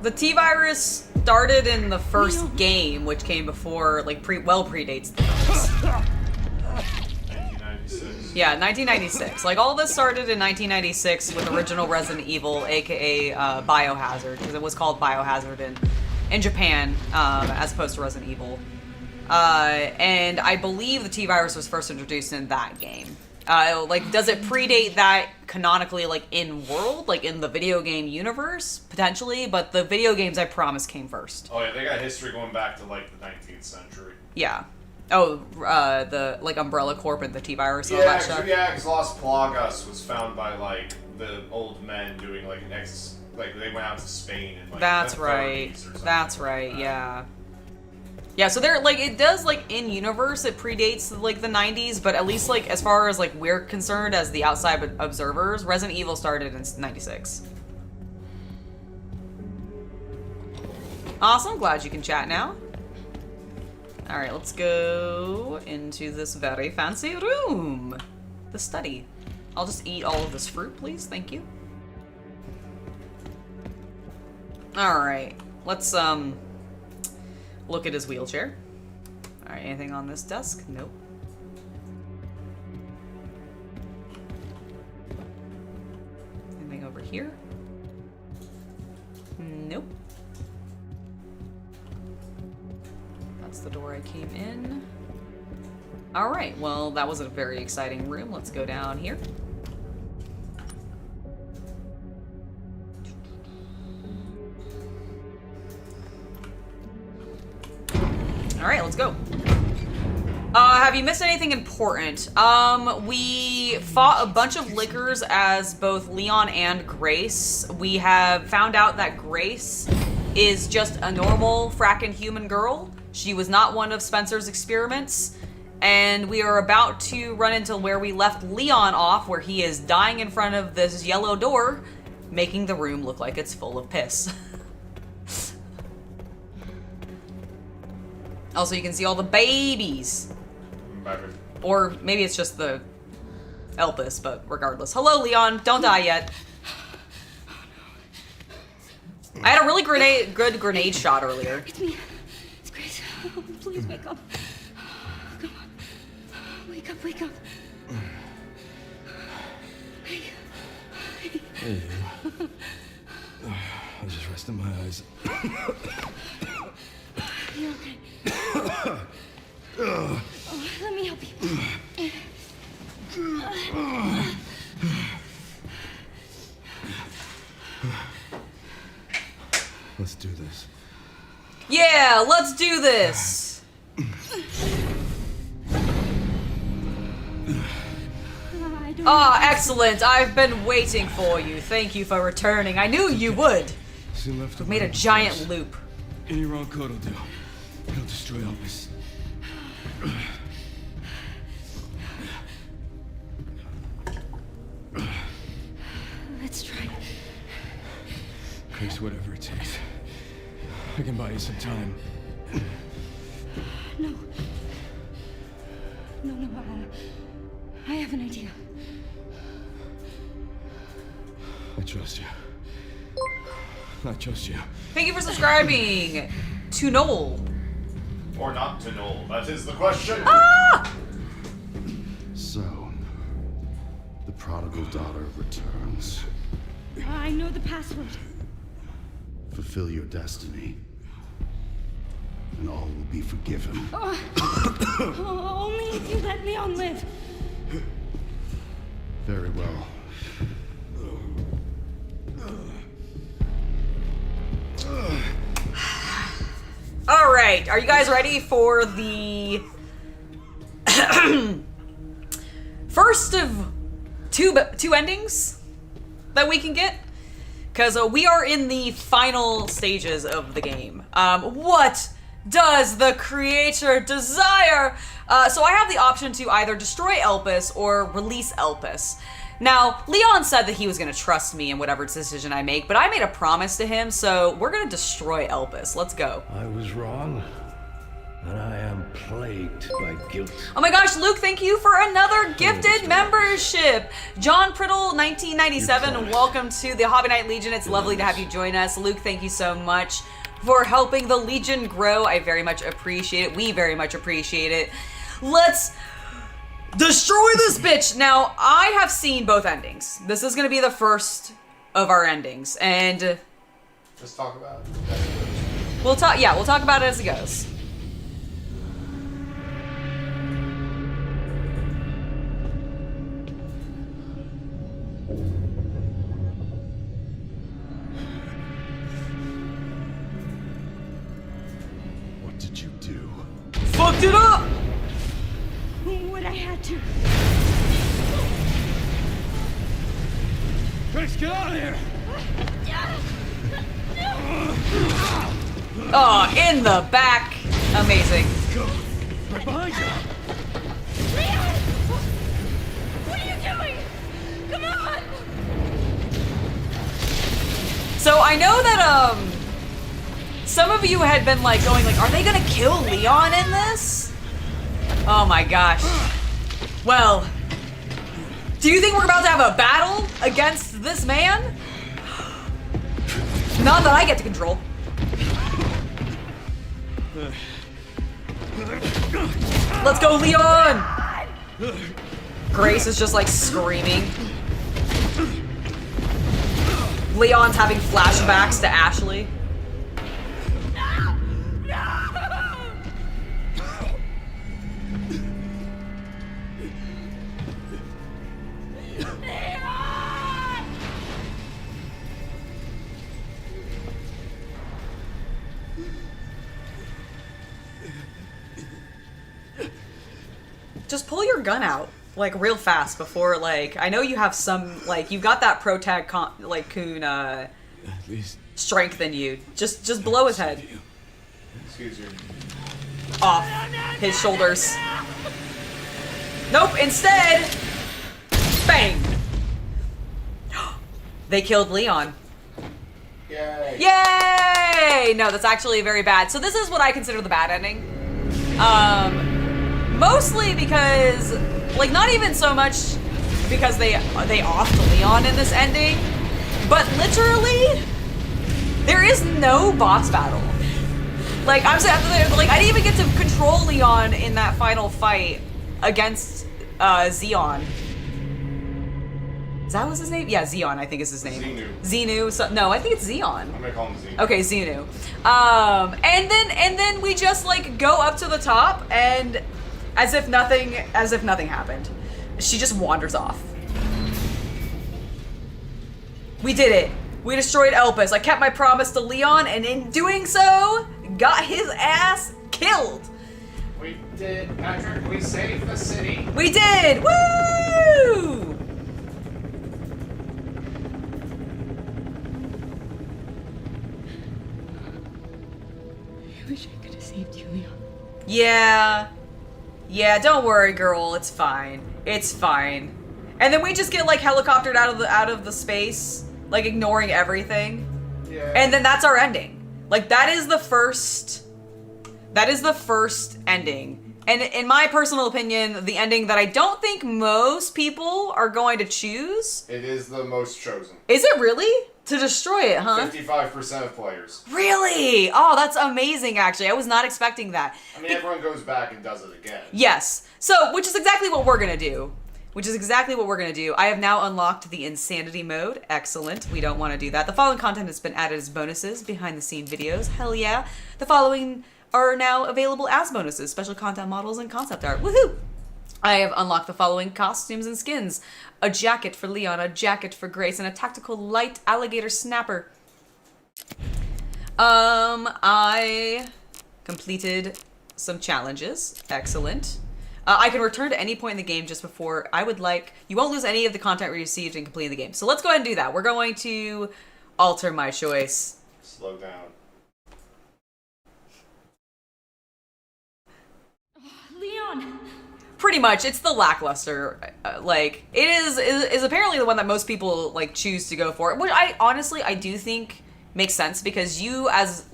The T-Virus started in the first game, which came before, like, predates the films. 1996. Yeah, 1996. Like, all this started in 1996 with original Resident Evil, aka Biohazard, because it was called Biohazard in Japan, as opposed to Resident Evil. And I believe the T-Virus was first introduced in that game. Like, does it predate that canonically, like, in world? Like, in the video game universe? Potentially, but the video games, I promise, came first. Oh yeah, they got history going back to like the 19th century. Yeah. Oh, the, like, Umbrella Corp and the T-Virus and all that stuff? Yeah, because Las Plagas was found by, like, the old men doing, like, like, they went out to Spain and, like, That's the right. 30s or something That's like right, that. yeah. Yeah, so there, like, it does, like, in universe, it predates, like, the 90s, but at least, like, as far as, like, we're concerned as the outside observers, Resident Evil started in 96. Awesome, glad you can chat now. Alright, let's go into this very fancy room. The study. I'll just eat all of this fruit, please, thank you. Alright, let's, look at his wheelchair. Alright, anything on this desk? Nope. Anything over here? Nope. That's the door I came in. Alright, well, that was a very exciting room. Let's go down here. Alright, let's go. Have you missed anything important? We fought a bunch of lickers as both Leon and Grace. We have found out that Grace is just a normal frackin' human girl. She was not one of Spencer's experiments. And we are about to run into where we left Leon off, where he is dying in front of this yellow door, making the room look like it's full of piss. Also, you can see all the babies. Baby. Or maybe it's just the Elbis, but regardless. Hello, Leon. Don't die yet. I had a really good grenade shot earlier. It's me. It's Grace. Oh, please wake up. Come on. Wake up, wake up. Hey, I was just resting my eyes. You're okay. Oh, let me help you. Let's do this. Yeah, let's do this. Ah, excellent. I've been waiting for you. Thank you for returning. I knew you would. See left Made a giant loop. Any wrong code will do. It'll destroy Elbis. Let's try. Grace, whatever it takes. I can buy you some time. No. No, I have an idea. I trust you. I trust you. Thank you for subscribing to Noel. Or not to Noel. That is the question. Ah! So, the prodigal daughter returns. I know the password. Fulfill your destiny, and all will be forgiven. Only if you let Leon live. Very well. All right, are you guys ready for the first of two endings that we can get? Because we are in the final stages of the game. What does the creator desire? So I have the option to either destroy Elbis or release Elbis. Now, Leon said that he was going to trust me in whatever decision I make, but I made a promise to him, so we're going to destroy Elbis. Let's go. I was wrong, and I am plagued by guilt. Oh my gosh, Luke, thank you for another gifted membership. John Priddle, 1997, welcome to the Hobby Night Legion. It's lovely to have you join us. Luke, thank you so much for helping the Legion grow. I very much appreciate it. We very much appreciate it. Let's destroy this bitch! Now, I have seen both endings. This is going to be the first of our endings, and Just talk about it. we'll talk about it as it goes. What did you do? Fucked it up! What I had to. Grace, get out of here! Oh, in the back. Amazing. Go! Right behind you! Leon! What are you doing? Come on! So I know that, some of you had been, like, going, like, are they gonna kill Leon in this? Oh my gosh. Well, do you think we're about to have a battle against this man? Not that I get to control. Let's go, Leon! Grace is just, like, screaming. Leon's having flashbacks to Ashley. Just pull your gun out, like, real fast before, like, I know you have some, like, you've got that protag coon, At least strength in you. Just blow his head Excuse you. off his shoulders. Nope, instead, bang! They killed Leon. Yay. Yay! No, that's actually very bad. So this is what I consider the bad ending. Mostly because, like, not even so much because they offed Leon in this ending, but literally There is no boss battle. Like, I'm saying, like, I didn't even get to control Leon in that final fight against Xeon. Is that was his name? Yeah, Xeon, I think is his name. Xenu. So, no, I think it's Xeon. I'm gonna call him Xenu. Okay, Xenu. And then we just like go up to the top, and as if nothing happened, she just wanders off. We did it. We destroyed Elbis. I kept my promise to Leon, and in doing so, got his ass killed. We did, Patrick. We saved the city. We did! Woo! I wish I could have saved you, Leon. Yeah. Yeah, don't worry, girl. It's fine. It's fine. And then we just get like helicoptered out of the space, like ignoring everything. Yeah. And then that's our ending. Like that is the first ending. And in my personal opinion, the ending that I don't think most people are going to choose. It is the most chosen. Is it really? To destroy it, huh? 55% of players. Really? Oh, that's amazing, actually. I was not expecting that. I mean, everyone goes back and does it again. Yes. So, which is exactly what we're going to do. I have now unlocked the insanity mode. Excellent. We don't want to do that. The following content has been added as bonuses, behind-the-scene videos. Hell yeah. The following are now available as bonuses, special content models and concept art. Woohoo! I have unlocked the following costumes and skins. A jacket for Leon, a jacket for Grace, and a tactical light alligator snapper. I completed some challenges. Excellent. I can return to any point in the game just before. You won't lose any of the content received in completing the game. So let's go ahead and do that. We're going to alter my choice. Slow down. Leon! Pretty much, it's the lackluster. Like, it is apparently the one that most people like choose to go for. Which I do think makes sense because you as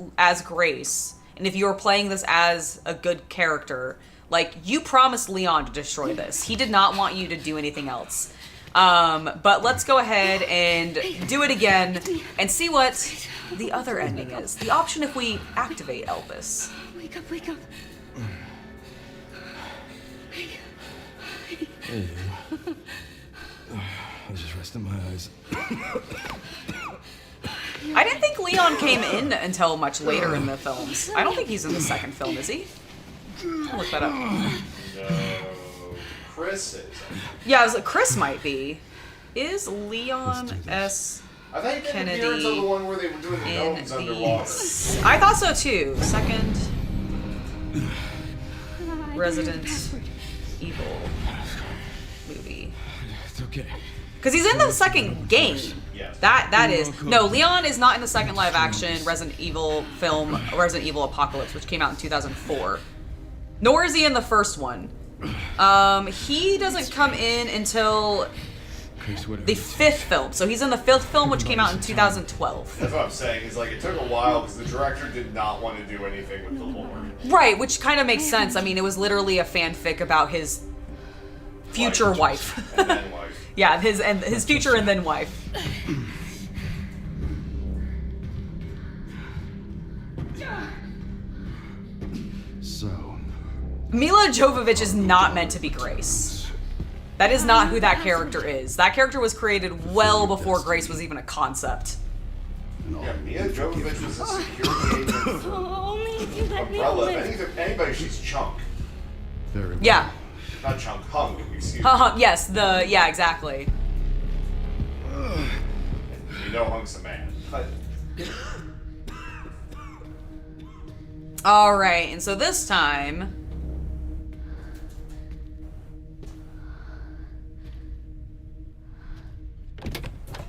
Grace, and if you're playing this as a good character, like you promised Leon to destroy this. He did not want you to do anything else. But let's go ahead and do it again and see what the other ending is. The option if we activate Elbis. Wake up, wake up. Hey. I was just resting my eyes. I didn't think Leon came in until much later in the films. I don't think he's in the second film, is he? I'll look that up. No. Chris is. Yeah, I was like, Chris might be. Is Leon S. I think Kennedy the appearance of the one where they were doing the gnomes underwater. I thought so too. Second Resident Evil movie. It's okay. Because he's in the second game. Yes. That is. No, Leon is not in the second live action Resident Evil film, Resident Evil Apocalypse, which came out in 2004. Nor is he in the first one. He doesn't come in until the fifth film. So he's in the fifth film, which came out in 2012. That's what I'm saying. Is like it took a while because the director did not want to do anything with the lore. Right, which kind of makes sense. I mean, it was literally a fanfic about his future wife. And then wife. Yeah, his future and then wife. So, Mila Jovovich is not meant to be Grace. That is not who that character is. That character was created well before Grace was even a concept. Yeah, Mila Jovovich was a security agent for Only if you let me Umbrella. live. Anybody, she's Chunk. very well. Yeah. Not Chunk, Hung, excuse me. Yes, yeah, exactly. You know Hung's a man. But All right, and so this time,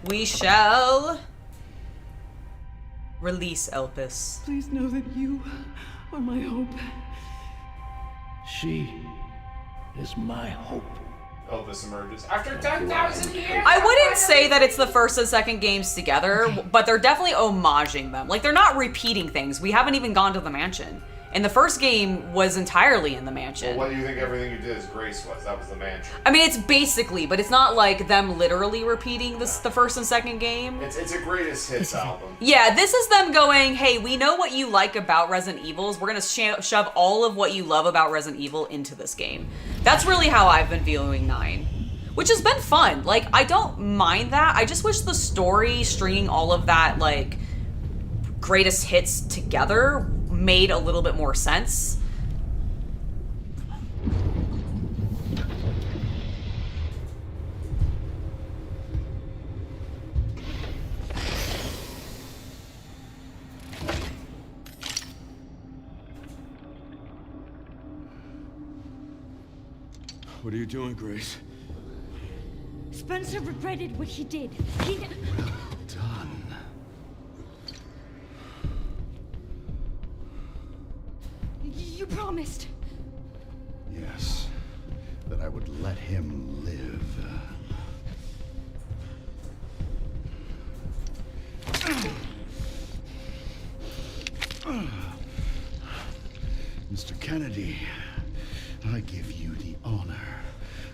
we shall release Elbis. Please know that you are my hope. She is my hope. Elvis emerges after 10,000 years. I wouldn't say that it's the first and second games together, but they're definitely homaging them. Like, they're not repeating things. We haven't even gone to the mansion. And the first game was entirely in the mansion. Well, what do you think everything you did as Grace was? That was the mansion. I mean, it's basically, but it's not like them literally repeating the first and second game. It's a greatest hits album. Yeah, this is them going, hey, we know what you like about Resident Evils. We're going to shove all of what you love about Resident Evil into this game. That's really how I've been viewing 9. Which has been fun. Like, I don't mind that. I just wish the story, stringing all of that, like, greatest hits together made a little bit more sense. What are you doing, Grace? Spencer regretted what he did. He... Well done. You promised. Yes, that I would let him live. Mr. Kennedy, I give you the honor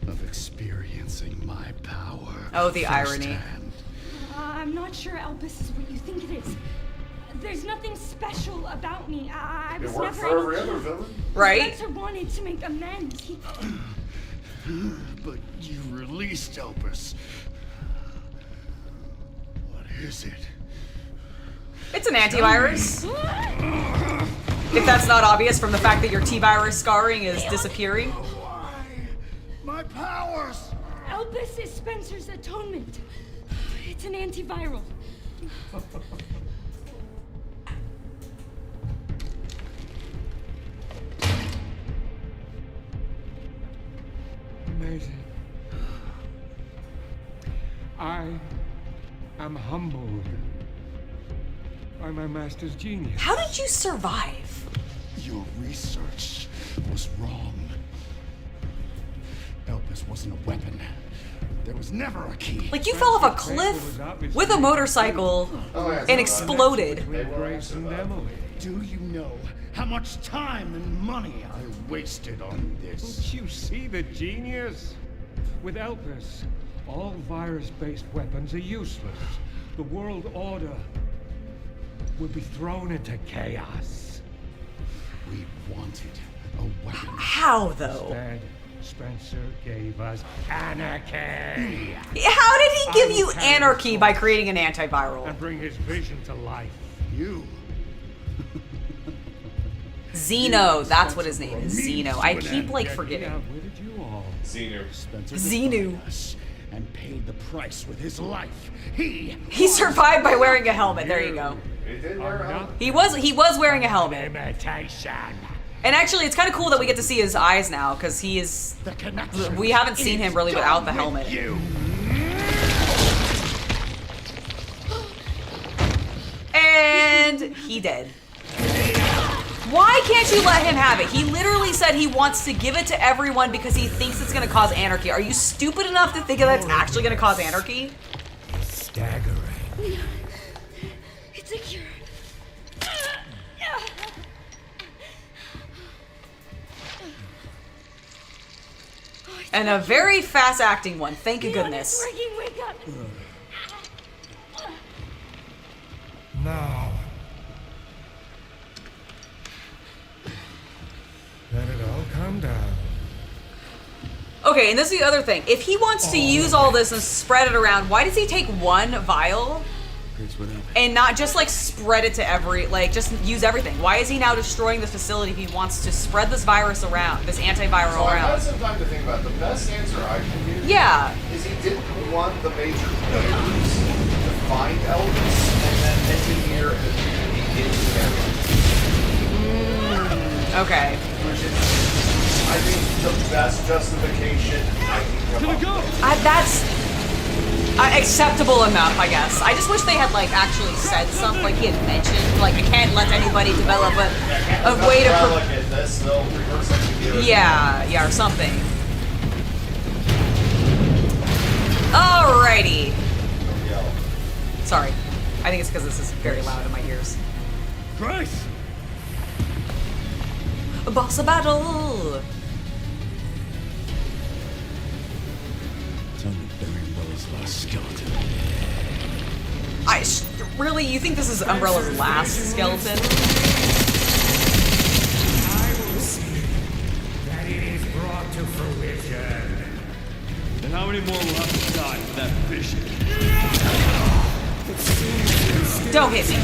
of experiencing my power. Oh, the irony. firsthand. I'm not sure Elbis is what you think it is. There's nothing special about me. I was It worked never for every any other kid. villain. Right? Spencer wanted to make amends. He... But you released Elbis. What is it? It's an antivirus. If that's not obvious from the fact that your T-virus scarring is disappearing. Why? My powers! Elbis is Spencer's atonement. It's an antiviral. Amazing. I am humbled by my master's genius. How did you survive? Your research was wrong. Elbis wasn't a weapon. There was never a key. Like, you fell off a cliff with a motorcycle and exploded. Between Grace and Emily. Do you know how much time and money I wasted on this? Don't you see the genius? With Elbis, all virus-based weapons are useless. The world order will be thrown into chaos. We wanted a weapon. How, though? Instead, Spencer gave us anarchy. How did he give you anarchy by creating an antiviral? And bring his vision to life. You. Xeno, that's what his name is. Xeno. I keep, like, He forgetting. outwitted you all. Xenu. Spencer Xenu. defied us and paid the price with his life. He survived by wearing a helmet. There you go. He did wear a helmet. He was wearing a helmet. Imitation. And actually, it's kind of cool that we get to see his eyes now, because he is... The connection We haven't seen him really is without the done with helmet. You. And he dead. Why can't you let him have it? He literally said he wants to give it to everyone because he thinks it's going to cause anarchy. Are you stupid enough to think that it's actually going to cause anarchy? Staggering. It's a cure. And a very fast-acting one. Thank goodness. It's working. Wake up. Now. Let it all calm down. Okay, and this is the other thing. If he wants to use all this and spread it around, why does he take one vial Grace, what happened? and not just, like, spread it to every... Like, just use everything? Why is he now destroying the facility if he wants to spread this virus around, this antiviral So I've had around? some time to think about it. The best answer I can give Yeah. is he didn't want the major players to find Elvis and then engineer an immunity into their Okay. which is, I think, the best justification I can come up with. That's acceptable enough, I guess. I just wish they had, like, actually said something, like he had mentioned, like, I can't let anybody develop a way to... Get this, they'll reverse engineer it. Yeah, or something. Alrighty. Sorry. I think it's because this is very loud in my ears. Grace! Boss battle! Tell me Umbrella's last skeleton. Really? You think this is Umbrella's last skeleton? I will see that it is brought to fruition. And how many more will have to die for that vision? Don't hit me.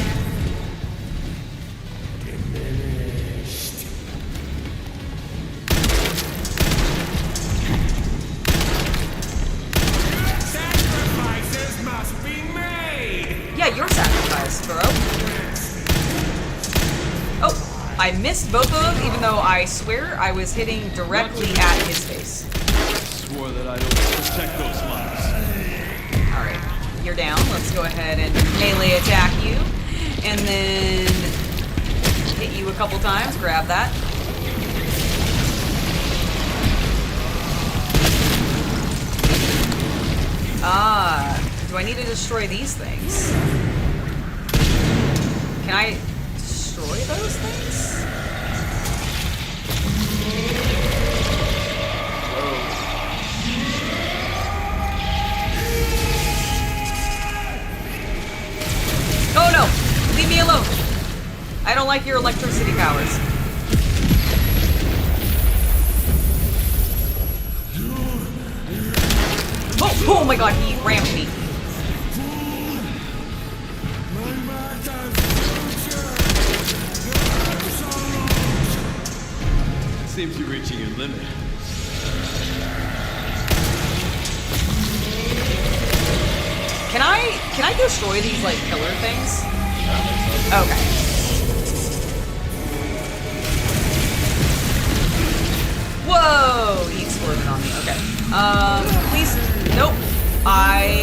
Sacrifices must be made! Yeah, your sacrifice, bro. Oh, I missed both of them, even though I swear I was hitting directly at his face. Swore that I don't protect those lives. Alright, you're down. Let's go ahead and melee attack you. And then hit you a couple times. Grab that. Do I need to destroy these things? Can I destroy those things? Oh no! Leave me alone! I don't like your electricity powers. Oh my god, he rammed me. Seems you're reaching your limit. Can I destroy these like killer things? Okay. Whoa! He exploded on me. Okay. Please. Nope.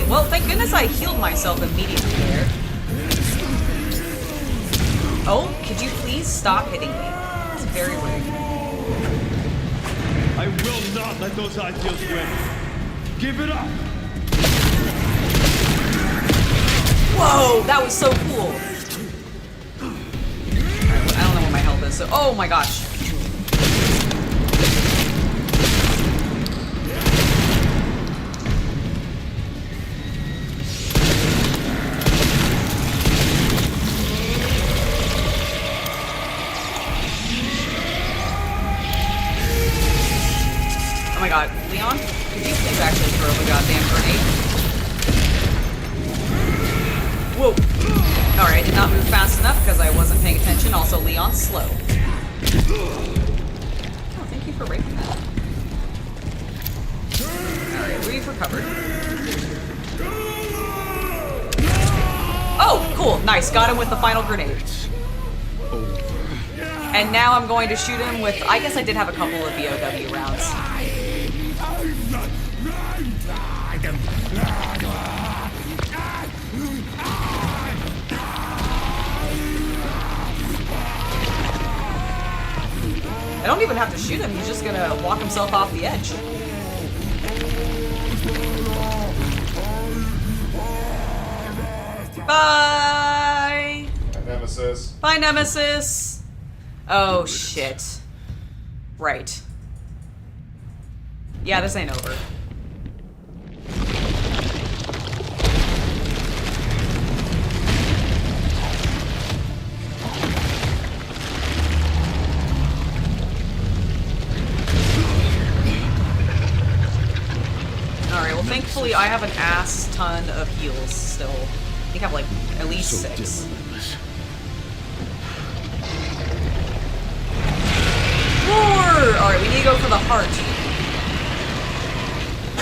Well, thank goodness I healed myself immediately there. Oh, could you please stop hitting me? It's very rude. I will not let those ideals win. Give it up! Whoa, that was so cool. I don't know what my health is, so oh my gosh. Oh my god, Leon, could you please actually throw the goddamn grenade? Whoa. Alright, I did not move fast enough because I wasn't paying attention. Also, Leon's slow. Oh, thank you for breaking that. Alright, we've recovered. Oh, cool. Nice. Got him with the final grenade. And now I'm going to shoot him with... I guess I did have a couple of BOW rounds. I don't even have to shoot him, he's just gonna walk himself off the edge. Bye! Bye, Nemesis. Bye, Nemesis! Oh, shit. Right. Yeah, this ain't over. Alright, well thankfully I have an ass ton of heals still. I think I have like at least 6. More! Alright, we need to go for the heart.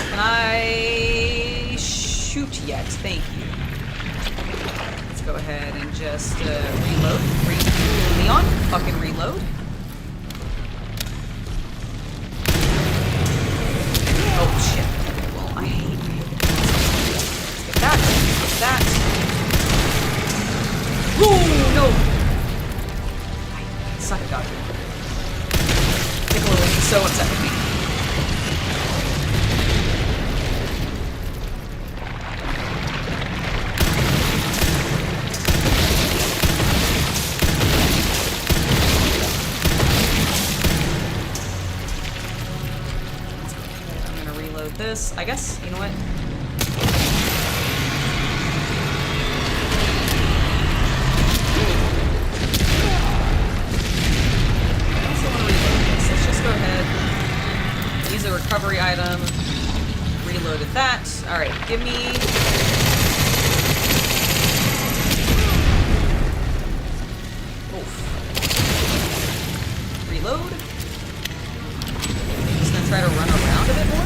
Can I shoot yet? Thank you. Let's go ahead and just reload. Leon, fucking reload. Oh shit. Well, I hate it. Get that. Get that. Ooh, no! I suck at dodging. Piccolo would be so upset with me. this. I guess, you know what? I also want to reload this. Let's just go ahead. Use a recovery item. Reloaded that. Alright, give me... Reload. Just gonna try to run around a bit more.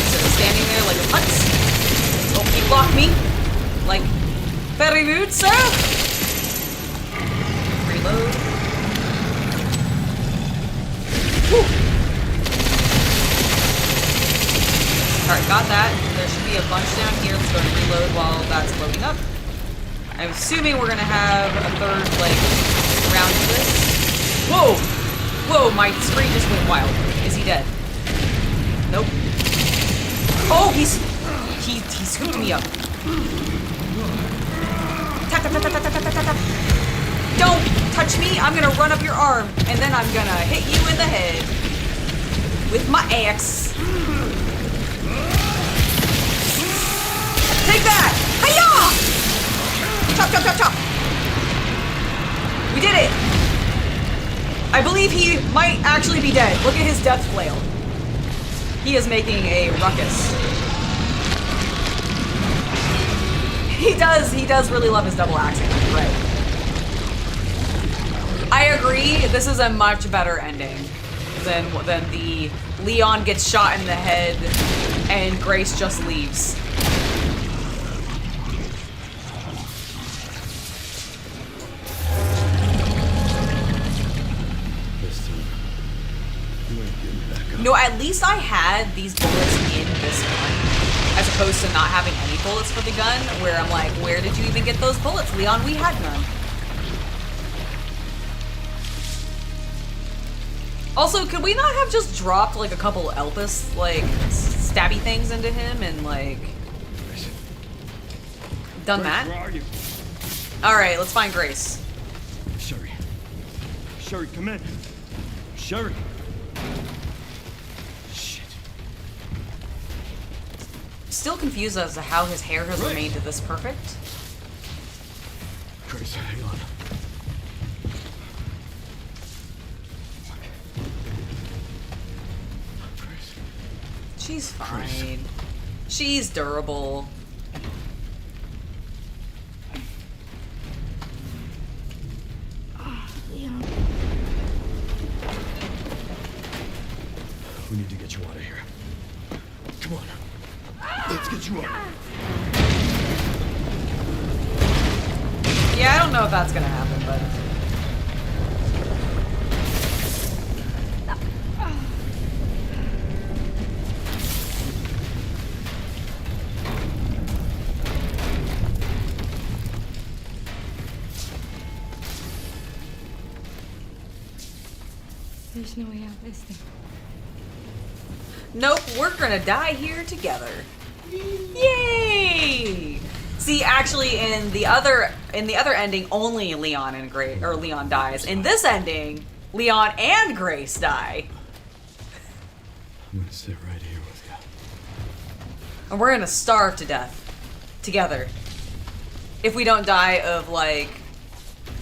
Instead of standing there like a putz. Oh, he blocked me. Like, very rude, sir. Reload. Whew. Alright, got that. There should be a bunch down here. Let's go and reload while that's loading up. I'm assuming we're gonna have a third, like, round of this. Whoa! Whoa, my screen just went wild. Is he dead? Nope. Oh, he scooped me up. Tap, tap, tap, tap, tap, tap, tap, tap. Don't touch me. I'm gonna run up your arm, and then I'm gonna hit you in the head with my axe. Take that! Hiya! Chop, chop, chop, chop! We did it! I believe he might actually be dead. Look at his death flail. He is making a ruckus. He does really love his double axing, right? I agree, this is a much better ending than the Leon gets shot in the head and Grace just leaves. No, at least I had these bullets in this gun, as opposed to not having any bullets for the gun, where I'm like, where did you even get those bullets, Leon? We had none. Also, could we not have just dropped, like, a couple Elbis, like, stabby things into him and, like, done that? Where are you? Alright, let's find Grace. Sherry. Sherry, come in. Sherry. Still confused as to how his hair has remained this perfect. Grace, hang on. Grace. She's fine. Grace. She's durable. Leon. We need to get you out of here. Come on. Let's get you out. Yeah, I don't know if that's gonna happen, but... There's no way out this thing. Nope, we're gonna die here together. Yay! See, actually, in the other ending, only Leon and Leon dies. In this ending, Leon and Grace die. I'm gonna sit right here with you. And we're gonna starve to death together. If we don't die of, like,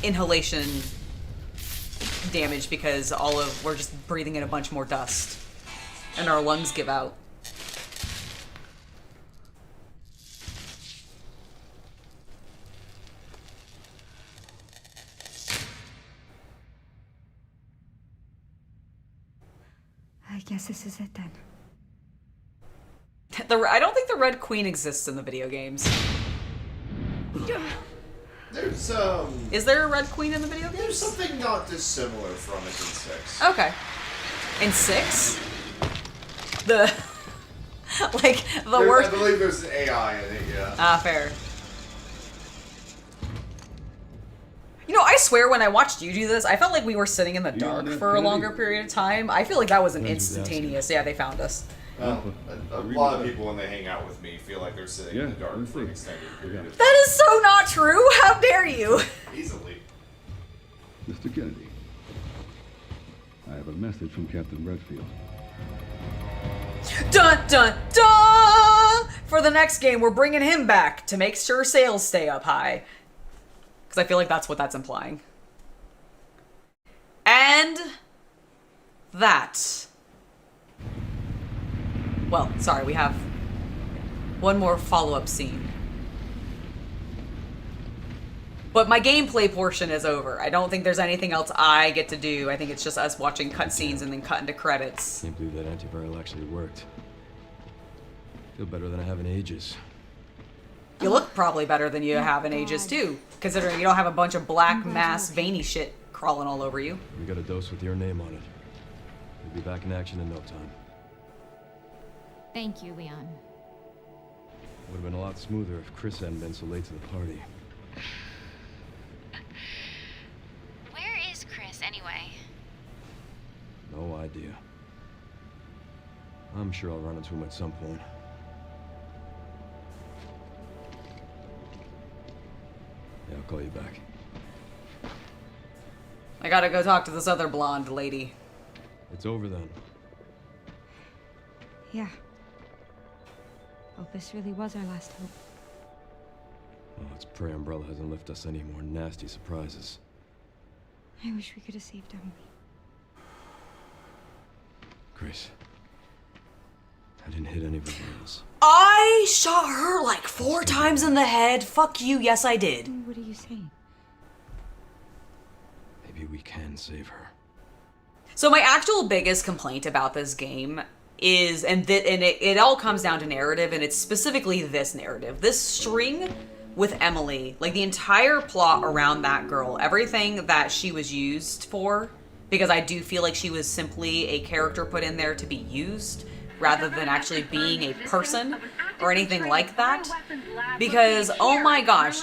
inhalation damage because we're just breathing in a bunch more dust. And our lungs give out. I guess this is it then. I don't think the Red Queen exists in the video games. There's Is there a Red Queen in the video games? There's something not dissimilar from it in 6. Okay. In 6? The like the worst. I believe there's an AI in it, yeah. Ah, fair. You know, I swear when I watched you do this, I felt like we were sitting in the dark for a longer period of time. I feel like that was an instantaneous. Yeah, they found us. A lot of people, when they hang out with me, feel like they're sitting in the dark for an extended period of time. That is so not true. How dare you? Easily. Mr. Kennedy, I have a message from Captain Redfield. Dun dun dun! For the next game, we're bringing him back to make sure sales stay up high. Because I feel like that's what that's implying. And that. Well, sorry, we have one more follow-up scene. But my gameplay portion is over. I don't think there's anything else I get to do. I think it's just us watching cutscenes and then cut into credits. Can't believe that antiviral actually worked. Feel better than I have in ages. You look probably better than you have in ages too, considering you don't have a bunch of black mass veiny shit crawling all over you. We got a dose with your name on it. We'll be back in action in no time. Thank you, Leon. Would have been a lot smoother if Chris hadn't been so late to the party. Where is Chris, anyway? No idea. I'm sure I'll run into him at some point. Yeah, I'll call you back. I gotta go talk to this other blonde lady. It's over then. Yeah. Elbis really was our last hope. Well, let's pray Umbrella hasn't left us any more nasty surprises. I wish we could have saved Emily. Grace, I didn't hit any of the vials. I shot her like 4 times in the head. Fuck you, yes I did. What are you saying? Maybe we can save her. So my actual biggest complaint about this game is, it all comes down to narrative, and it's specifically this narrative. This string with Emily, like the entire plot around that girl, everything that she was used for, because I do feel like she was simply a character put in there to be used, rather than actually being a person or anything like that. Because, oh my gosh,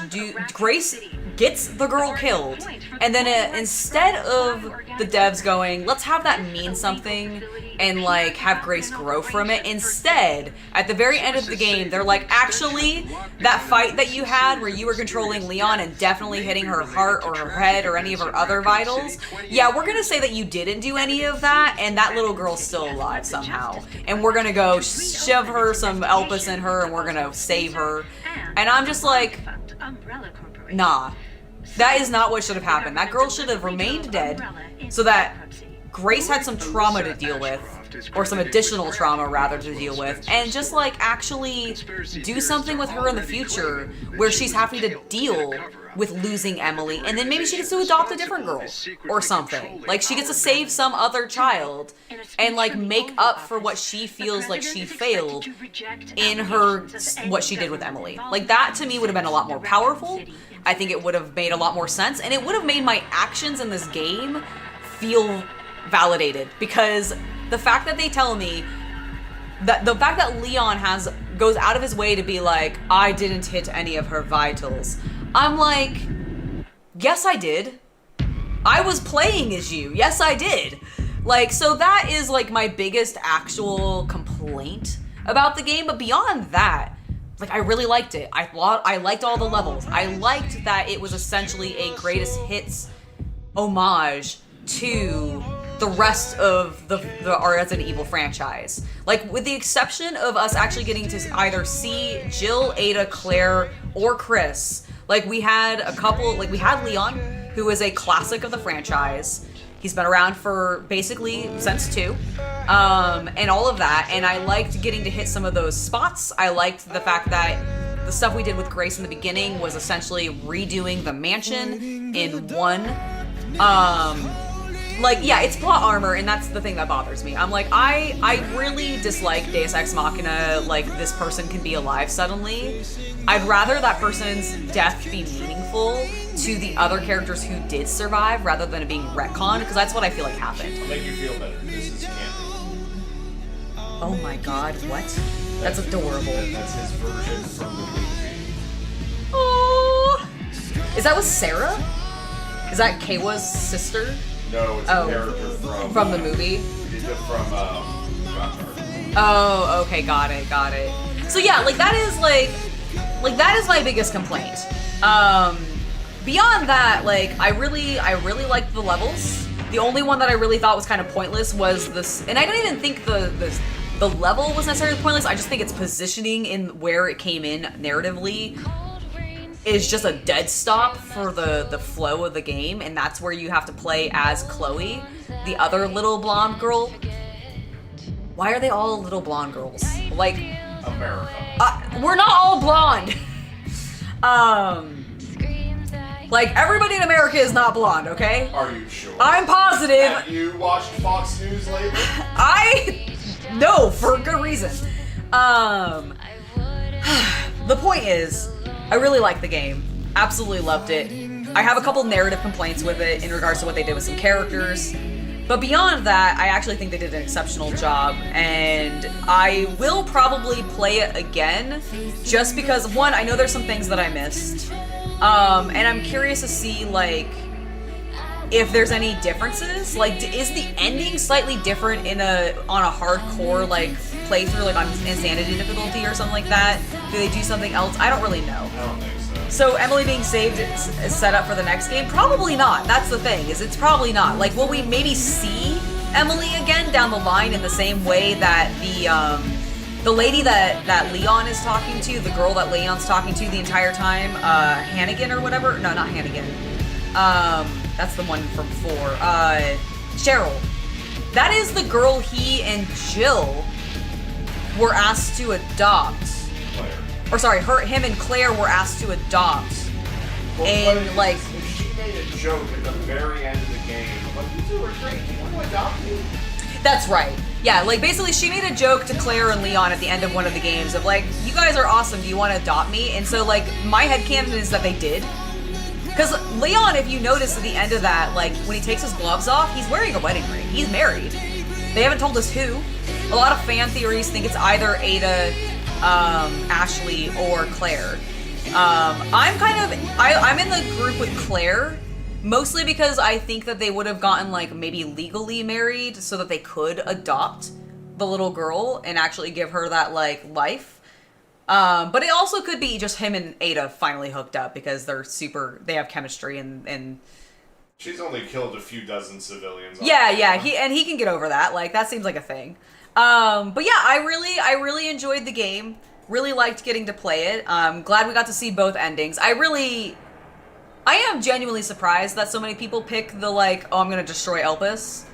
Grace gets the girl killed, and then instead of the devs going, let's have that mean something and like have Grace grow from it, instead, at the very end of the game, they're like, actually, that fight that you had where you were controlling Leon and definitely hitting her heart or her head or any of her other vitals, yeah, we're gonna say that you didn't do any of that, and that little girl's still alive somehow. And we're gonna go shove her some Elbis in her and we're gonna save her. And I'm just like, nah. That is not what should have happened. That girl should have remained dead so that Grace had some trauma to deal with, or some additional trauma rather to deal with, and just like actually do something with her in the future where she's having to deal with losing Emily, and then maybe she gets to adopt a different girl or something. Like she gets to save some other child and like make up for what she feels like she failed in her, what she did with Emily. Like that to me would have been a lot more powerful. I think it would have made a lot more sense, and it would have made my actions in this game feel validated, because the fact that they tell me that the fact that Leon goes out of his way to be like, I didn't hit any of her vitals, I'm like, yes I did. I was playing as you. Yes I did. Like, so that is like my biggest actual complaint about the game. But beyond that, like, I really liked it. I liked all the levels. I liked that it was essentially a greatest hits homage to the rest of the Resident Evil franchise. Like, with the exception of us actually getting to either see Jill, Ada, Claire, or Chris. Like, we had a couple, like, we had Leon, who is a classic of the franchise. He's been around for basically since 2. And all of that. And I liked getting to hit some of those spots. I liked the fact that the stuff we did with Grace in the beginning was essentially redoing the mansion in one. Like, yeah, it's plot armor, and that's the thing that bothers me. I'm like, I really dislike Deus Ex Machina, like, this person can be alive suddenly. I'd rather that person's death be meaningful to the other characters who did survive, rather than it being retconned, because that's what I feel like happened. I'll make you feel better. This is canon. Oh my god, what? That's adorable. That's his version from the movie. Oh! Is that with Sarah? Is that Keiwa's sister? No, it's a character from the movie. From Oh, okay, got it. So yeah, like that is that is my biggest complaint. Beyond that, like I really liked the levels. The only one that I really thought was kind of pointless was this, and I don't even think the the level was necessarily pointless. I just think its positioning in where it came in narratively is just a dead stop for the flow of the game, and that's where you have to play as Chloe, the other little blonde girl. Why are they all little blonde girls? Like, America. We're not all blonde. Like, everybody in America is not blonde, okay? Are you sure? I'm positive. Have you watched Fox News lately? No, for good reason. The point is, I really liked the game. Absolutely loved it. I have a couple narrative complaints with it in regards to what they did with some characters. But beyond that, I actually think they did an exceptional job, and I will probably play it again, just because, one, I know there's some things that I missed, and I'm curious to see, like, if there's any differences. Like, is the ending slightly different on a hardcore, like, playthrough, like on Insanity difficulty or something like that? Do they do something else? I don't really know. I don't think so. So Emily being saved is set up for the next game? Probably not. That's the thing, is it's probably not. Like, will we maybe see Emily again down the line in the same way that the lady that Leon is talking to, the girl that Leon's talking to the entire time, Hannigan or whatever? No, not Hannigan. That's the one from 4. Cheryl. That is the girl he and Jill were asked to adopt. Or sorry, him and Claire were asked to adopt. Well, and like, if she made a joke at the very end of the game, like, you two are great, you want to adopt me? that's right. Yeah, like basically she made a joke to Claire and Leon at the end of one of the games of like, you guys are awesome, do you want to adopt me? And so like, my headcanon is that they did. Because Leon, if you notice at the end of that, like when he takes his gloves off, he's wearing a wedding ring. He's married. They haven't told us who. A lot of fan theories think it's either Ada, Ashley, or Claire. I'm in the group with Claire, mostly because I think that they would have gotten like maybe legally married so that they could adopt the little girl and actually give her that like life. But it also could be just him and Ada finally hooked up because they have chemistry and she's only killed a few dozen civilians. Yeah, he can get over that. Like, that seems like a thing. But yeah, I really enjoyed the game. Really liked getting to play it. Glad we got to see both endings. I am genuinely surprised that so many people pick the like, oh, I'm gonna destroy Elbis.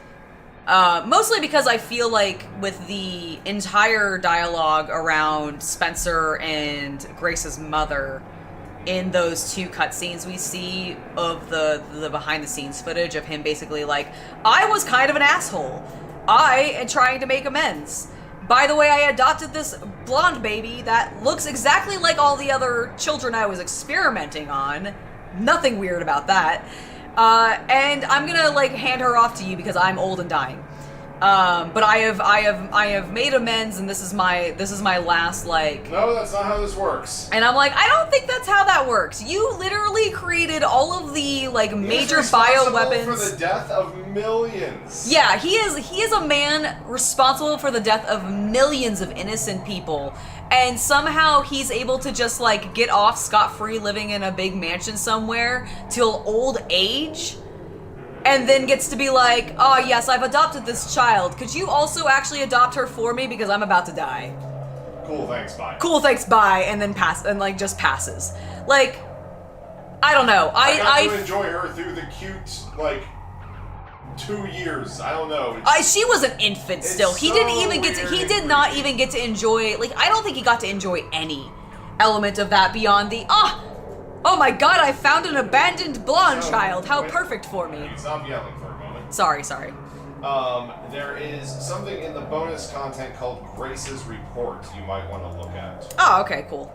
Mostly because I feel like with the entire dialogue around Spencer and Grace's mother in those two cutscenes we see of the behind the scenes footage of him basically like, I was kind of an asshole. I am trying to make amends. By the way, I adopted this blonde baby that looks exactly like all the other children I was experimenting on. Nothing weird about that. And I'm gonna like hand her off to you because I'm old and dying. But I have made amends, and this is my last like. No, that's not how this works. And I'm like, I don't think that's how that works. You literally created all of the like major bioweapons for the death of millions. Yeah, he is a man responsible for the death of millions of innocent people, and somehow he's able to just like get off scot-free living in a big mansion somewhere till old age. And then gets to be like, oh yes, I've adopted this child. Could you also actually adopt her for me because I'm about to die? Cool, thanks, bye. Cool, thanks, bye. And then just passes. Like, I don't know. I got to enjoy her through the cute, like, 2 years. I don't know. She was an infant still. He did not even get to enjoy, like, I don't think he got to enjoy any element of that beyond the, oh my god, I found an abandoned blonde child. How perfect for me. Stop yelling for a moment. Sorry. There is something in the bonus content called Grace's Report you might want to look at. Oh, okay, cool.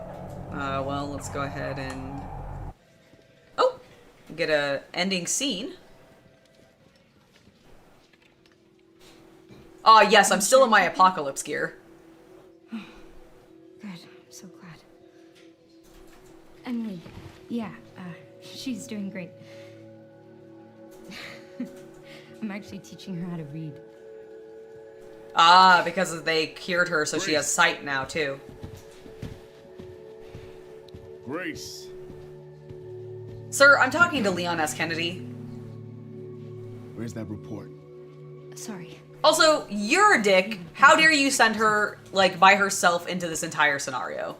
Well, let's go ahead and... Oh! Get a ending scene. Oh, yes, I'm still in my apocalypse gear. Good, I'm so glad. Emily, yeah, she's doing great. I'm actually teaching her how to read. Ah, because they cured her, so she has sight now, too. Grace. Sir, I'm talking to Leon S. Kennedy. Where's that report? Sorry. Also, you're a dick. How dare you send her, like, by herself into this entire scenario?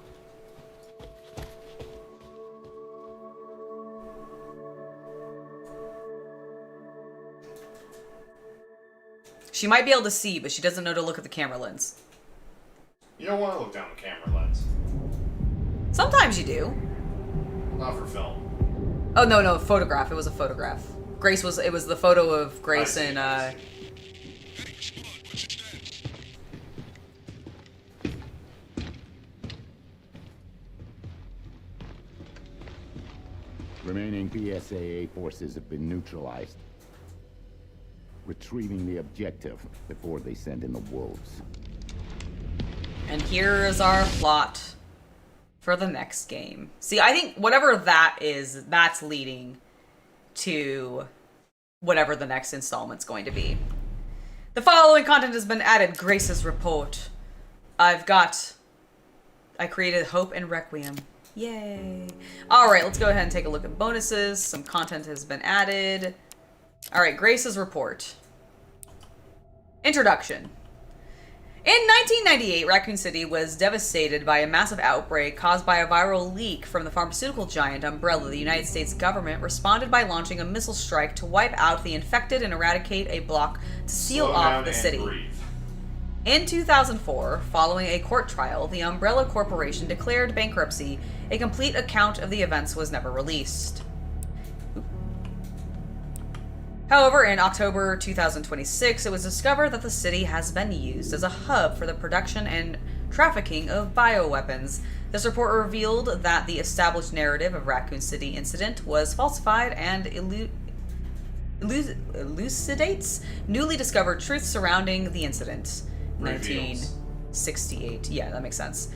She might be able to see, but she doesn't know to look at the camera lens. You don't want to look down the camera lens. Sometimes you do. Not for film. Oh, no, photograph. It was a photograph. It was the photo of Grace and, Remaining PSAA forces have been neutralized. Retrieving the objective before they send in the wolves. And here is our plot for the next game. See, I think whatever that is, that's leading to whatever the next installment's going to be. The following content has been added. Grace's report. I created Hope and Requiem. Yay. Alright, let's go ahead and take a look at bonuses. Some content has been added. Alright, Grace's report. Introduction. In 1998, Raccoon City was devastated by a massive outbreak caused by a viral leak from the pharmaceutical giant Umbrella. The United States government responded by launching a missile strike to wipe out the infected and eradicate a block to seal off the city. Breathe. In 2004, following a court trial, the Umbrella Corporation declared bankruptcy. A complete account of the events was never released. However, in October 2026, it was discovered that the city has been used as a hub for the production and trafficking of bioweapons. This report revealed that the established narrative of Raccoon City incident was falsified and elucidates newly discovered truths surrounding the incident. Reveals. 1968. Yeah, that makes sense.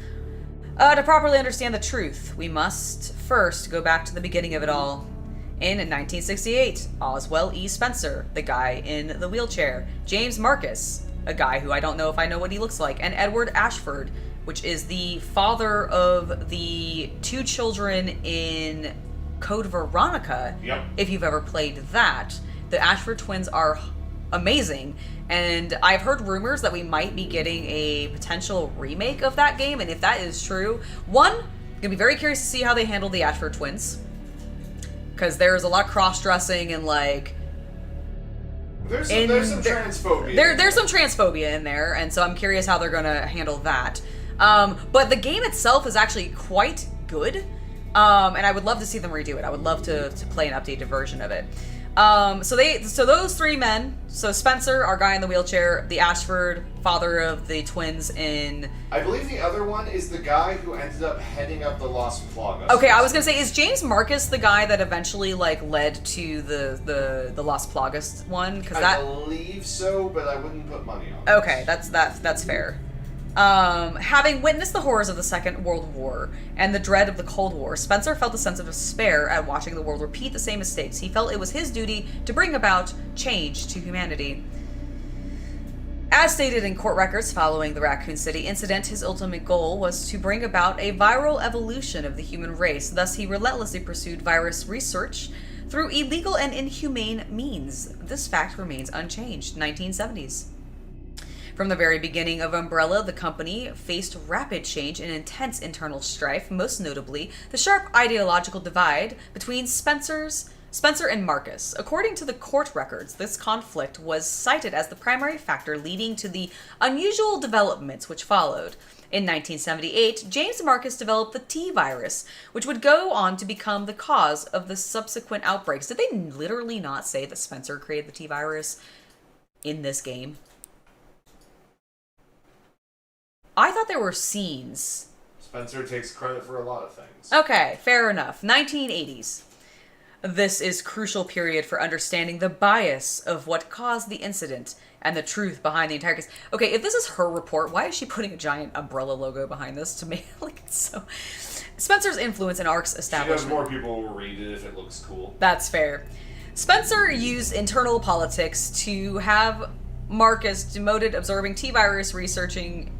To properly understand the truth, we must first go back to the beginning of it all. In 1968, Oswell E. Spencer, the guy in the wheelchair, James Marcus, a guy who I don't know if I know what he looks like, and Edward Ashford, which is the father of the two children in Code Veronica. Yep. If you've ever played that. The Ashford twins are amazing, and I've heard rumors that we might be getting a potential remake of that game, and if that is true, one, gonna be very curious to see how they handle the Ashford twins, because there's a lot of cross-dressing and like there's some transphobia. There's some transphobia in there, and so I'm curious how they're gonna handle that. But the game itself is actually quite good, and I would love to see them redo it. I would love to play an updated version of it. So those three men, so Spencer, our guy in the wheelchair, the Ashford, father of the twins in... I believe the other one is the guy who ended up heading up the Las Plagas. Okay, I was gonna say, is James Marcus the guy that eventually, like, led to the Las Plagas one? I believe so, but I wouldn't put money on it. Okay, that's fair. Having witnessed the horrors of the Second World War and the dread of the Cold War, Spencer felt a sense of despair at watching the world repeat the same mistakes. He felt it was his duty to bring about change to humanity. As stated in court records following the Raccoon City incident, his ultimate goal was to bring about a viral evolution of the human race. Thus, he relentlessly pursued virus research through illegal and inhumane means. This fact remains unchanged. 1970s. From the very beginning of Umbrella, the company faced rapid change and intense internal strife, most notably the sharp ideological divide between Spencer and Marcus. According to the court records, this conflict was cited as the primary factor leading to the unusual developments which followed. In 1978, James Marcus developed the T-virus, which would go on to become the cause of the subsequent outbreaks. Did they literally not say that Spencer created the T-virus in this game? I thought there were scenes. Spencer takes credit for a lot of things. Okay, fair enough. 1980s. This is crucial period for understanding the bias of what caused the incident and the truth behind the entire case. Okay, if this is her report, why is she putting a giant umbrella logo behind this to make like so? Spencer's influence in ARC's establishment. She knows more people will read it if it looks cool. That's fair. Spencer used internal politics to have Marcus demoted, absorbing T-virus researching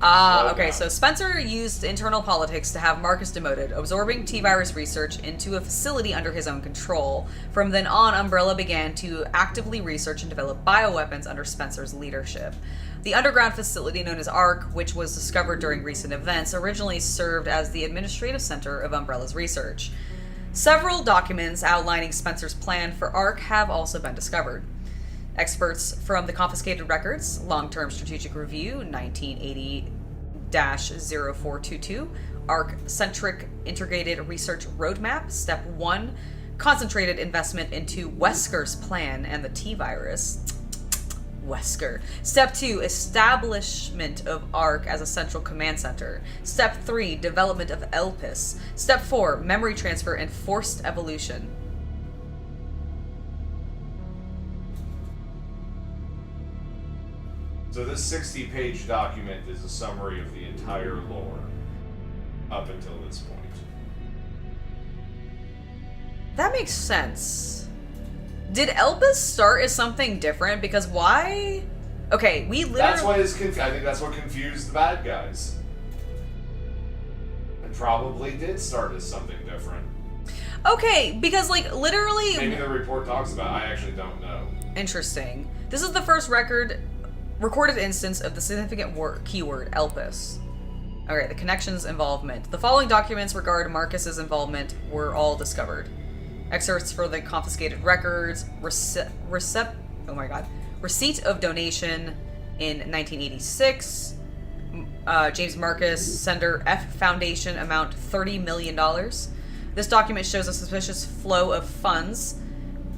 Okay, so Spencer used internal politics to have Marcus demoted, absorbing T-Virus research into a facility under his own control. From then on, Umbrella began to actively research and develop bioweapons under Spencer's leadership. The underground facility known as ARC, which was discovered during recent events, originally served as the administrative center of Umbrella's research. Several documents outlining Spencer's plan for ARC have also been discovered. Experts from the Confiscated Records, Long-Term Strategic Review, 1980-0422, ARC-Centric Integrated Research Roadmap, Step 1, Concentrated Investment into Wesker's Plan and the T-Virus. Wesker. Step 2, establishment of ARC as a central command center. Step 3, development of Elbis. Step 4, memory transfer and forced evolution. So this 60-page document is a summary of the entire lore up until this point. That makes sense. Did Elbis start as something different? Because why? Okay, we literally... That's what is I think that's what confused the bad guys. It probably did start as something different. Okay, because, like, literally... Maybe the report talks about it. I actually don't know. Interesting. This is the first recorded instance of the significant keyword, Elbis. Okay, the connections involvement. The following documents regarding Marcus's involvement were all discovered. Excerpts for the confiscated records, receipt of donation in 1986, James Marcus, sender F Foundation, amount $30 million. This document shows a suspicious flow of funds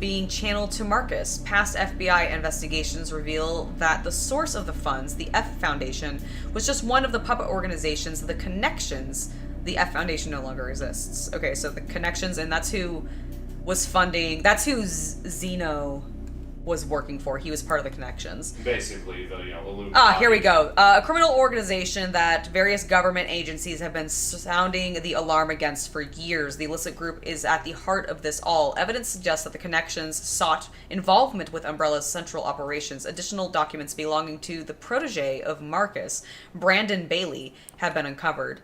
being channeled to Marcus. Past FBI investigations reveal that the source of the funds, the F Foundation, was just one of the puppet organizations, the Connections. The F Foundation no longer exists. Okay, so the Connections, and that's who was funding, that's who Zeno was working for. He was part of the Connections. Basically, the Illuminati. Here we go. A criminal organization that various government agencies have been sounding the alarm against for years. The illicit group is at the heart of this all. Evidence suggests that the Connections sought involvement with Umbrella's central operations. Additional documents belonging to the protege of Marcus, Brandon Bailey, have been uncovered.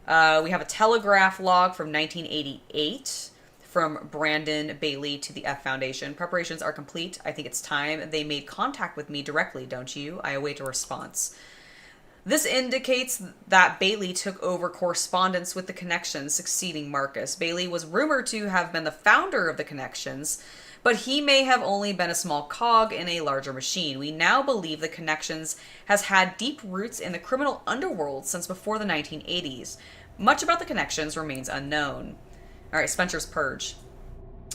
We have a telegraph log from 1988. From Brandon Bailey to the F Foundation. Preparations are complete. I think it's time they made contact with me directly, don't you? I await a response. This indicates that Bailey took over correspondence with the Connections, succeeding Marcus. Bailey was rumored to have been the founder of the Connections, but he may have only been a small cog in a larger machine. We now believe the Connections has had deep roots in the criminal underworld since before the 1980s. Much about the Connections remains unknown. All right, Spencer's purge.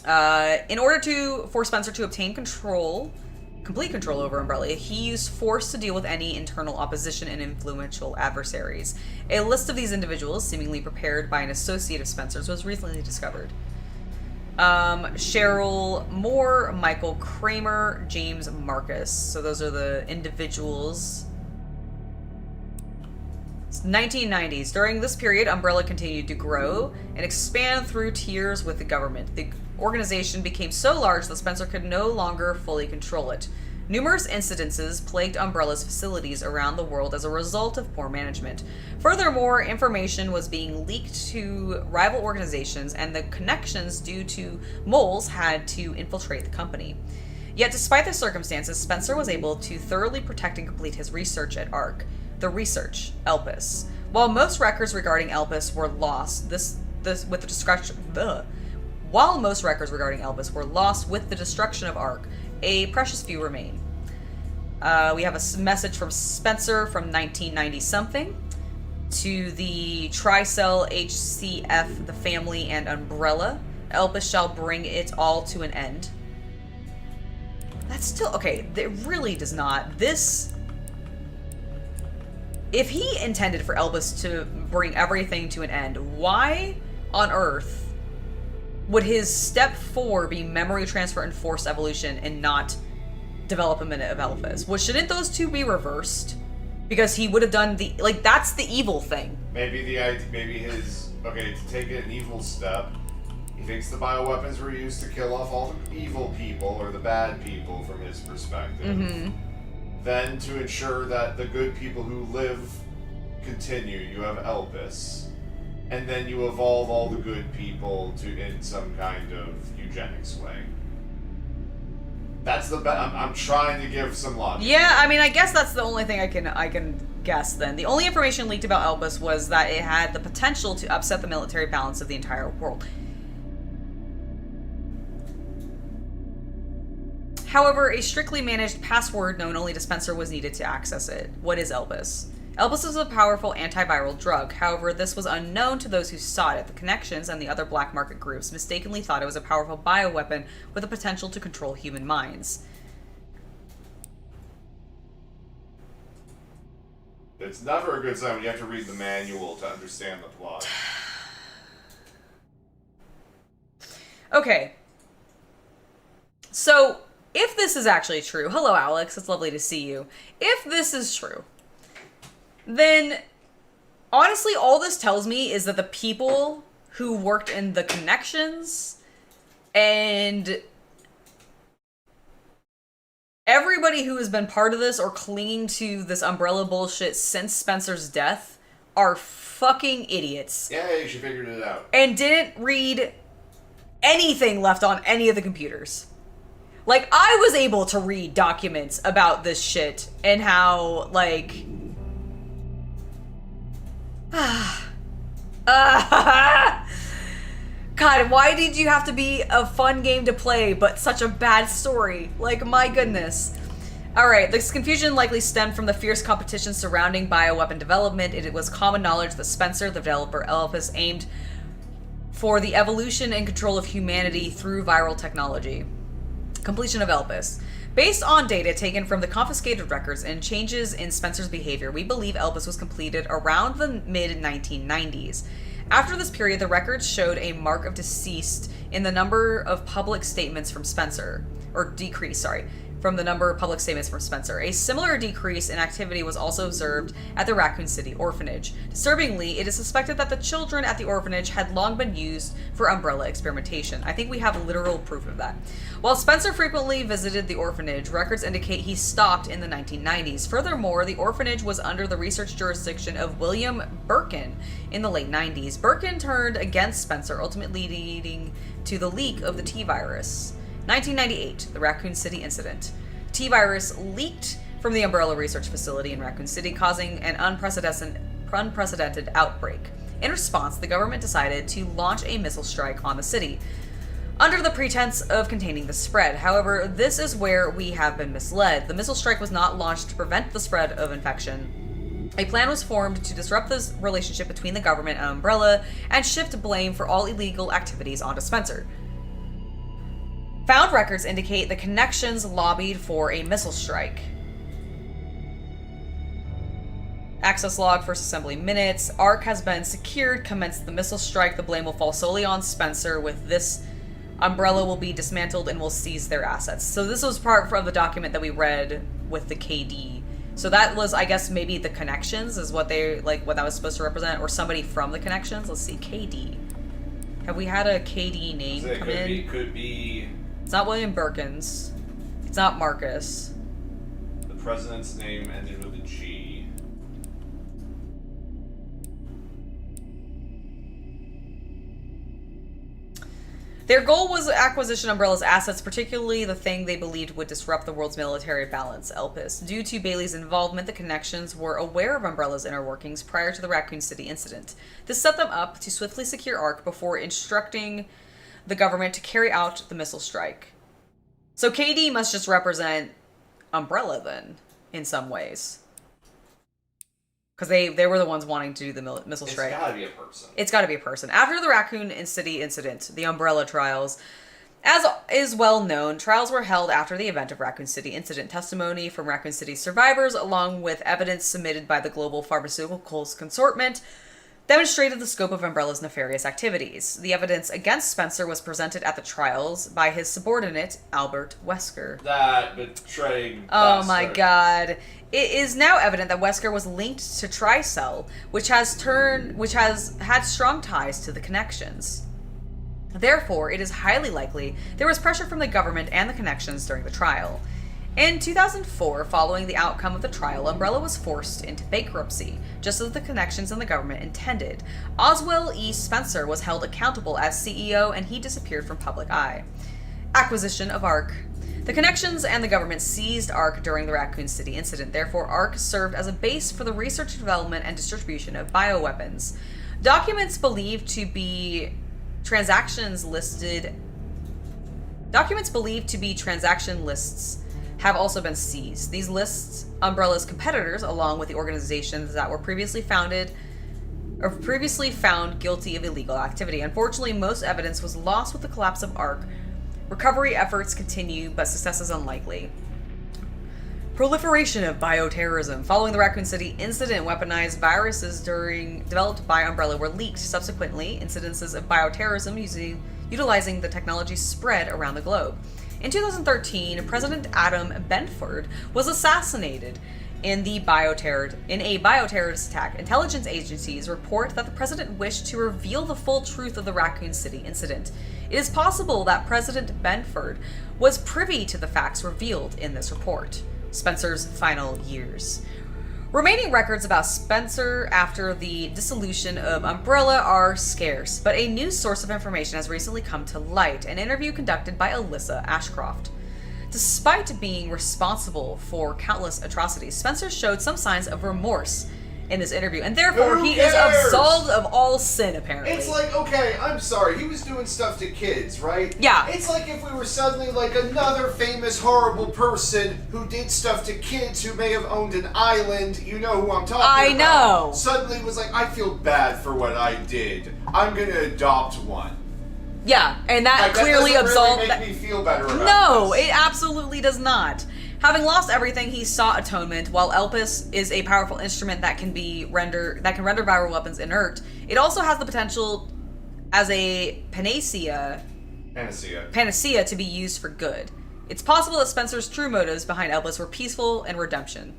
In order for Spencer to obtain complete control over Umbrella, he used force to deal with any internal opposition and influential adversaries. A list of these individuals, seemingly prepared by an associate of Spencer's, was recently discovered. Cheryl Moore, Michael Kramer, James Marcus. So those are the individuals. 1990s. During this period, Umbrella continued to grow and expand through tiers with the government. The organization became so large that Spencer could no longer fully control it. Numerous incidences plagued Umbrella's facilities around the world as a result of poor management. Furthermore, information was being leaked to rival organizations, and the Connections, due to moles, had to infiltrate the company. Yet, despite the circumstances, Spencer was able to thoroughly protect and complete his research at ARC. The research, Elbis. While most records regarding Elbis were lost, While most records regarding Elbis were lost with the destruction of ARC, a precious few remain. We have a message from Spencer from 1990-something to the Tricell HCF, the family, and Umbrella. Elbis shall bring it all to an end. That's still... Okay, it really does not. If he intended for Elbis to bring everything to an end, why on earth would his step 4 be memory transfer and forced evolution and not development of Elbis? Well, shouldn't those two be reversed? Because he would have done the... Like, that's the evil thing. Maybe to take an evil step, he thinks the bioweapons were used to kill off all the evil people, or the bad people from his perspective. Mm-hmm. Then to ensure that the good people who live continue, you have Elbis, and then you evolve all the good people in some kind of eugenics way. That's the I'm trying to give some logic. Yeah, I mean, I guess that's the only thing I can guess then. The only information leaked about Elbis was that it had the potential to upset the military balance of the entire world. However, a strictly managed password known only to Spencer was needed to access it. What is Elbis? Elbis is a powerful antiviral drug. However, this was unknown to those who sought it. The Connections and the other black market groups mistakenly thought it was a powerful bioweapon with the potential to control human minds. It's never a good sign when you have to read the manual to understand the plot. Okay. So, if this is actually true, hello Alex, it's lovely to see you. If this is true, then honestly all this tells me is that the people who worked in the Connections and everybody who has been part of this or clinging to this umbrella bullshit since Spencer's death are fucking idiots. Yeah, she figured it out. And didn't read anything left on any of the computers. Like, I was able to read documents about this shit and how, like... God, why did you have to be a fun game to play, but such a bad story? Like, my goodness. Alright, this confusion likely stemmed from the fierce competition surrounding bioweapon development. It was common knowledge that Spencer, the developer Elbis, aimed for the evolution and control of humanity through viral technology. Completion of Elbis. Based on data taken from the confiscated records and changes in Spencer's behavior, we believe Elbis was completed around the mid-1990s. After this period, the records showed a mark of deceased in the number of public statements from Spencer, or decrease, sorry, from the number of public statements from Spencer. A similar decrease in activity was also observed at the Raccoon City orphanage. Disturbingly, it is suspected that the children at the orphanage had long been used for umbrella experimentation. I think we have literal proof of that. While Spencer frequently visited the orphanage, records indicate he stopped in the 1990s. Furthermore, the orphanage was under the research jurisdiction of William Birkin in the late 90s. Birkin turned against Spencer, ultimately leading to the leak of the T-virus. 1998, the Raccoon City incident. T-virus leaked from the Umbrella Research Facility in Raccoon City, causing an unprecedented outbreak. In response, the government decided to launch a missile strike on the city, under the pretense of containing the spread. However, this is where we have been misled. The missile strike was not launched to prevent the spread of infection. A plan was formed to disrupt the relationship between the government and Umbrella and shift blame for all illegal activities onto Spencer. Found records indicate the Connections lobbied for a missile strike. Access log, first assembly minutes. ARC has been secured. Commenced the missile strike. The blame will fall solely on Spencer. With this, Umbrella will be dismantled and will seize their assets. So this was part of the document that we read with the KD. So that was, I guess, maybe the Connections is what they, like, what that was supposed to represent, or somebody from the Connections. Let's see, KD. Have we had a KD name come in? Could be... It's not William Birkins. It's not Marcus. The president's name ended with a G. Their goal was acquisition of Umbrella's assets, particularly the thing they believed would disrupt the world's military balance, Elbis. Due to Bailey's involvement, the Connections were aware of Umbrella's inner workings prior to the Raccoon City incident. This set them up to swiftly secure ARC before instructing the government to carry out the missile strike. So KD must just represent Umbrella then, in some ways. Because they were the ones wanting to do the missile strike. It's gotta be a person. It's gotta be a person. After the Raccoon City incident, the Umbrella trials, as is well known, trials were held after the event of Raccoon City incident. Testimony from Raccoon City survivors, along with evidence submitted by the Global Pharmaceuticals Consortium, demonstrated the scope of Umbrella's nefarious activities. The evidence against Spencer was presented at the trials by his subordinate, Albert Wesker. That betraying Oh my god. It is now evident that Wesker was linked to Tricell, which has had strong ties to the Connections. Therefore, it is highly likely there was pressure from the government and the Connections during the trial. In 2004, following the outcome of the trial, Umbrella was forced into bankruptcy, just as the connections in the government intended. Oswell E. Spencer was held accountable as CEO, and he disappeared from public eye. Acquisition of ARC. The connections and the government seized ARC during the Raccoon City incident. Therefore, ARC served as a base for the research, development, and distribution of bioweapons. Documents believed to be transaction lists have also been seized. These lists Umbrella's competitors, along with the organizations that were previously found guilty of illegal activity. Unfortunately, most evidence was lost with the collapse of ARC. Recovery efforts continue, but success is unlikely. Proliferation of bioterrorism. Following the Raccoon City incident, weaponized viruses developed by Umbrella were leaked. Subsequently, incidences of bioterrorism utilizing the technology spread around the globe. In 2013, President Adam Benford was assassinated in a bioterrorist attack. Intelligence agencies report that the president wished to reveal the full truth of the Raccoon City incident. It is possible that President Benford was privy to the facts revealed in this report. Spencer's final years. Remaining records about Spencer after the dissolution of Umbrella are scarce, but a new source of information has recently come to light, an interview conducted by Alyssa Ashcroft. Despite being responsible for countless atrocities, Spencer showed some signs of remorse in this interview, and therefore he is absolved of all sin, apparently. It's like, okay, I'm sorry, he was doing stuff to kids, right? Yeah. It's like if we were suddenly like another famous horrible person who did stuff to kids who may have owned an island, you know who I'm talking about. I know. Suddenly was like, I feel bad for what I did. I'm gonna adopt one. Yeah, and that clearly absolved. Really make me feel better about No, this. it absolutely does not. Having lost everything, he sought atonement. While Elbis is a powerful instrument that can render viral weapons inert, it also has the potential as a panacea to be used for good. It's possible that Spencer's true motives behind Elbis were peaceful and redemption.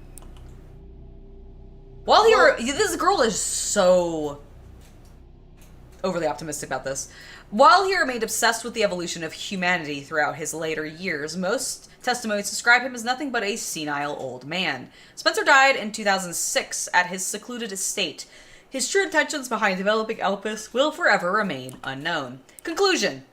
This girl is so overly optimistic about this. While he remained obsessed with the evolution of humanity throughout his later years, most testimonies describe him as nothing but a senile old man. Spencer died in 2006 at his secluded estate. His true intentions behind developing Elbis will forever remain unknown. Conclusion.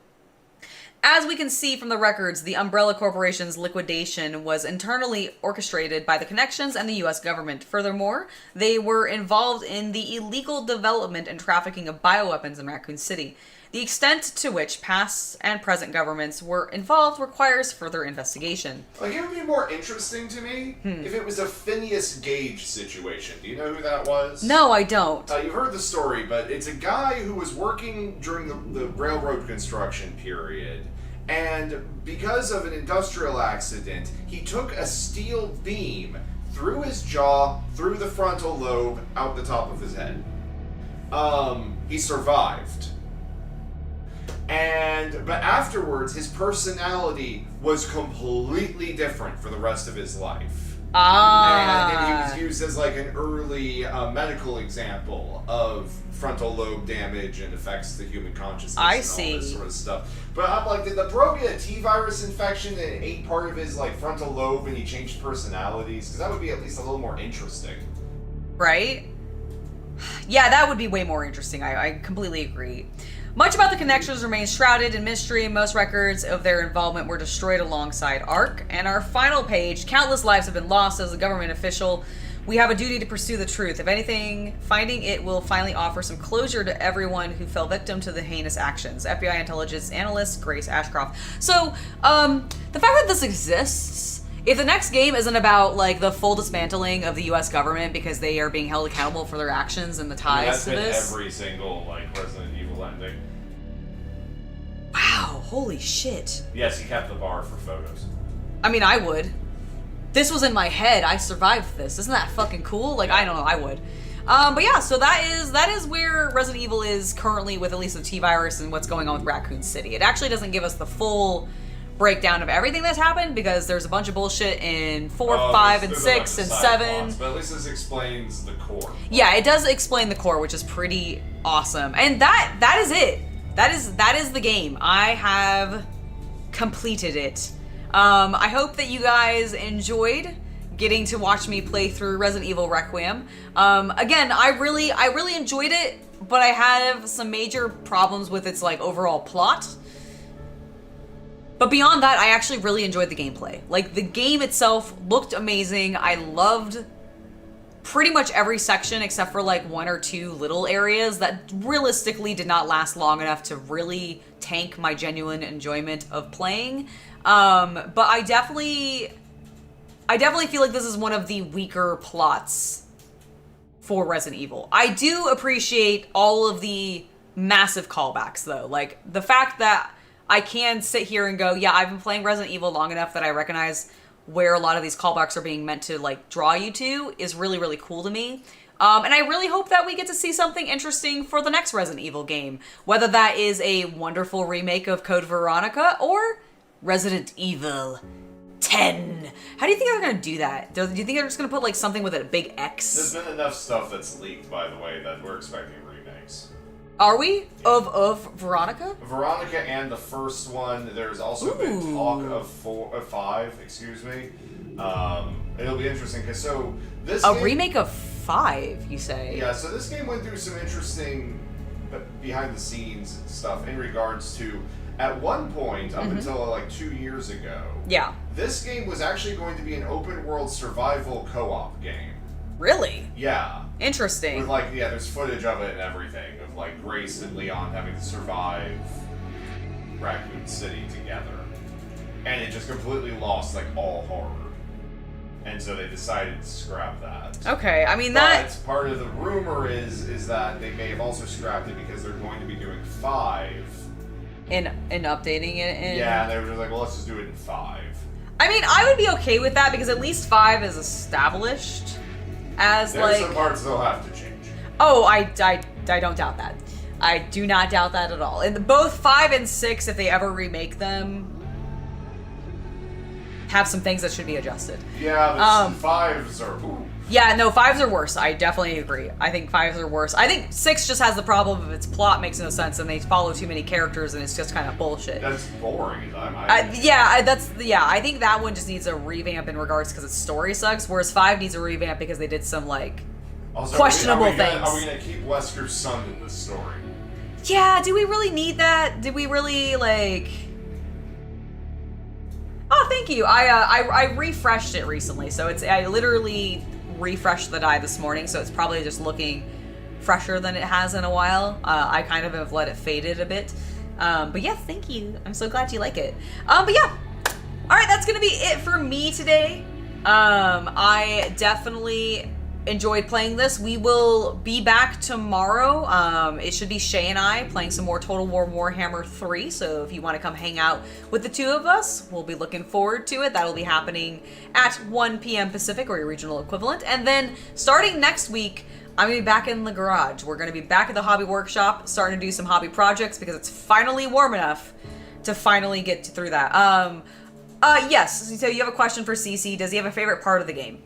As we can see from the records, the Umbrella Corporation's liquidation was internally orchestrated by the connections and the U.S. government. Furthermore, they were involved in the illegal development and trafficking of bioweapons in Raccoon City. The extent to which past and present governments were involved requires further investigation. Like, it would be more interesting to me if it was a Phineas Gage situation. Do you know who that was? No, I don't. You've heard the story, but it's a guy who was working during the railroad construction period, and because of an industrial accident, he took a steel beam through his jaw, through the frontal lobe, out the top of his head. He survived. But afterwards, his personality was completely different for the rest of his life. And he was used as like an early medical example of frontal lobe damage and affects the human consciousness and all this sort of stuff. But I'm like, did the bro get a T-virus infection that ate part of his like frontal lobe and he changed personalities? Because that would be at least a little more interesting. Right? Yeah, that would be way more interesting. I completely agree. Much about the connections remains shrouded in mystery. Most records of their involvement were destroyed alongside ARC. And our final page, countless lives have been lost as a government official. We have a duty to pursue the truth. If anything, finding it will finally offer some closure to everyone who fell victim to the heinous actions. FBI intelligence analyst Grace Ashcroft. So, the fact that this exists, if the next game isn't about like the full dismantling of the U.S. government because they are being held accountable for their actions and the ties to this, that's been every single like Resident Evil ending. Wow! Holy shit! Yes, he kept the bar for photos. I mean, I would. This was in my head. I survived this. Isn't that fucking cool? Like, I don't know. I would. But yeah. So that is where Resident Evil is currently with at least the T-virus and what's going on with Raccoon City. It actually doesn't give us the full breakdown of everything that's happened because there's a bunch of bullshit in 4, 5, and 6, and 7. Plots, but at least this explains the core. Yeah, it does explain the core, which is pretty awesome. And that is it. That is the game. I have completed it. I hope that you guys enjoyed getting to watch me play through Resident Evil Requiem. Again, I really enjoyed it, but I have some major problems with its like overall plot. But beyond that, I actually really enjoyed the gameplay. Like, the game itself looked amazing. I loved pretty much every section except for like 1 or 2 little areas that realistically did not last long enough to really tank my genuine enjoyment of playing. But I definitely feel like this is one of the weaker plots for Resident Evil. I do appreciate all of the massive callbacks though. Like, the fact that I can sit here and go, yeah, I've been playing Resident Evil long enough that I recognize where a lot of these callbacks are being meant to like draw you to is really, really cool to me. And I really hope that we get to see something interesting for the next Resident Evil game, whether that is a wonderful remake of Code Veronica or Resident Evil 10. How do you think they're going to do that? Do you think they're just going to put like something with a big X? There's been enough stuff that's leaked, by the way, that we're expecting remakes. Are we? Of Veronica? Veronica and the first one. There's also been talk of 5, excuse me. It'll be interesting, because so this game, remake of 5, you say? Yeah, so this game went through some interesting behind-the-scenes stuff in regards to, at one point, up until like 2 years ago, yeah, this game was actually going to be an open-world survival co-op game. Really? Yeah. Interesting. With like, yeah, there's footage of it and everything, of like Grace and Leon having to survive Raccoon City together. And it just completely lost like all horror. And so they decided to scrap that. Okay, I mean But part of the rumor is that they may have also scrapped it because they're going to be doing 5. In updating it in... Yeah, they were just like, well, let's just do it in 5. I mean, I would be okay with that because at least 5 is established as There's like... some parts they'll have to change. Oh, I don't doubt that. I do not doubt that at all. And both 5 and 6, if they ever remake them, have some things that should be adjusted. Yeah, but 5s are... Ooh. Yeah, no, 5s are worse. I definitely agree. I think 5s are worse. I think 6 just has the problem of its plot makes no sense and they follow too many characters and it's just kind of bullshit. That's boring. I think that one just needs a revamp in regards because its story sucks, whereas 5 needs a revamp because they did some, like, also, questionable things. Are we going to keep Wesker's son in this story? Yeah, do we really need that? Did we really, like... Oh, thank you. I refreshed it recently, so I literally refreshed the die this morning, so it's probably just looking fresher than it has in a while. I kind of have let it faded a bit. But yeah, thank you. I'm so glad you like it. But yeah. Alright, that's gonna be it for me today. I definitely enjoyed playing this. We will be back tomorrow. It should be Shay and I playing some more Total War Warhammer 3, so if you want to come hang out with the two of us, we'll be looking forward to it. That'll be happening at 1 p.m. Pacific, or your regional equivalent. And then starting next week, I'm going to be back in the garage. We're going to be back at the hobby workshop, starting to do some hobby projects because it's finally warm enough to finally get through that. Yes, so you have a question for CC. Does he have a favorite part of the game?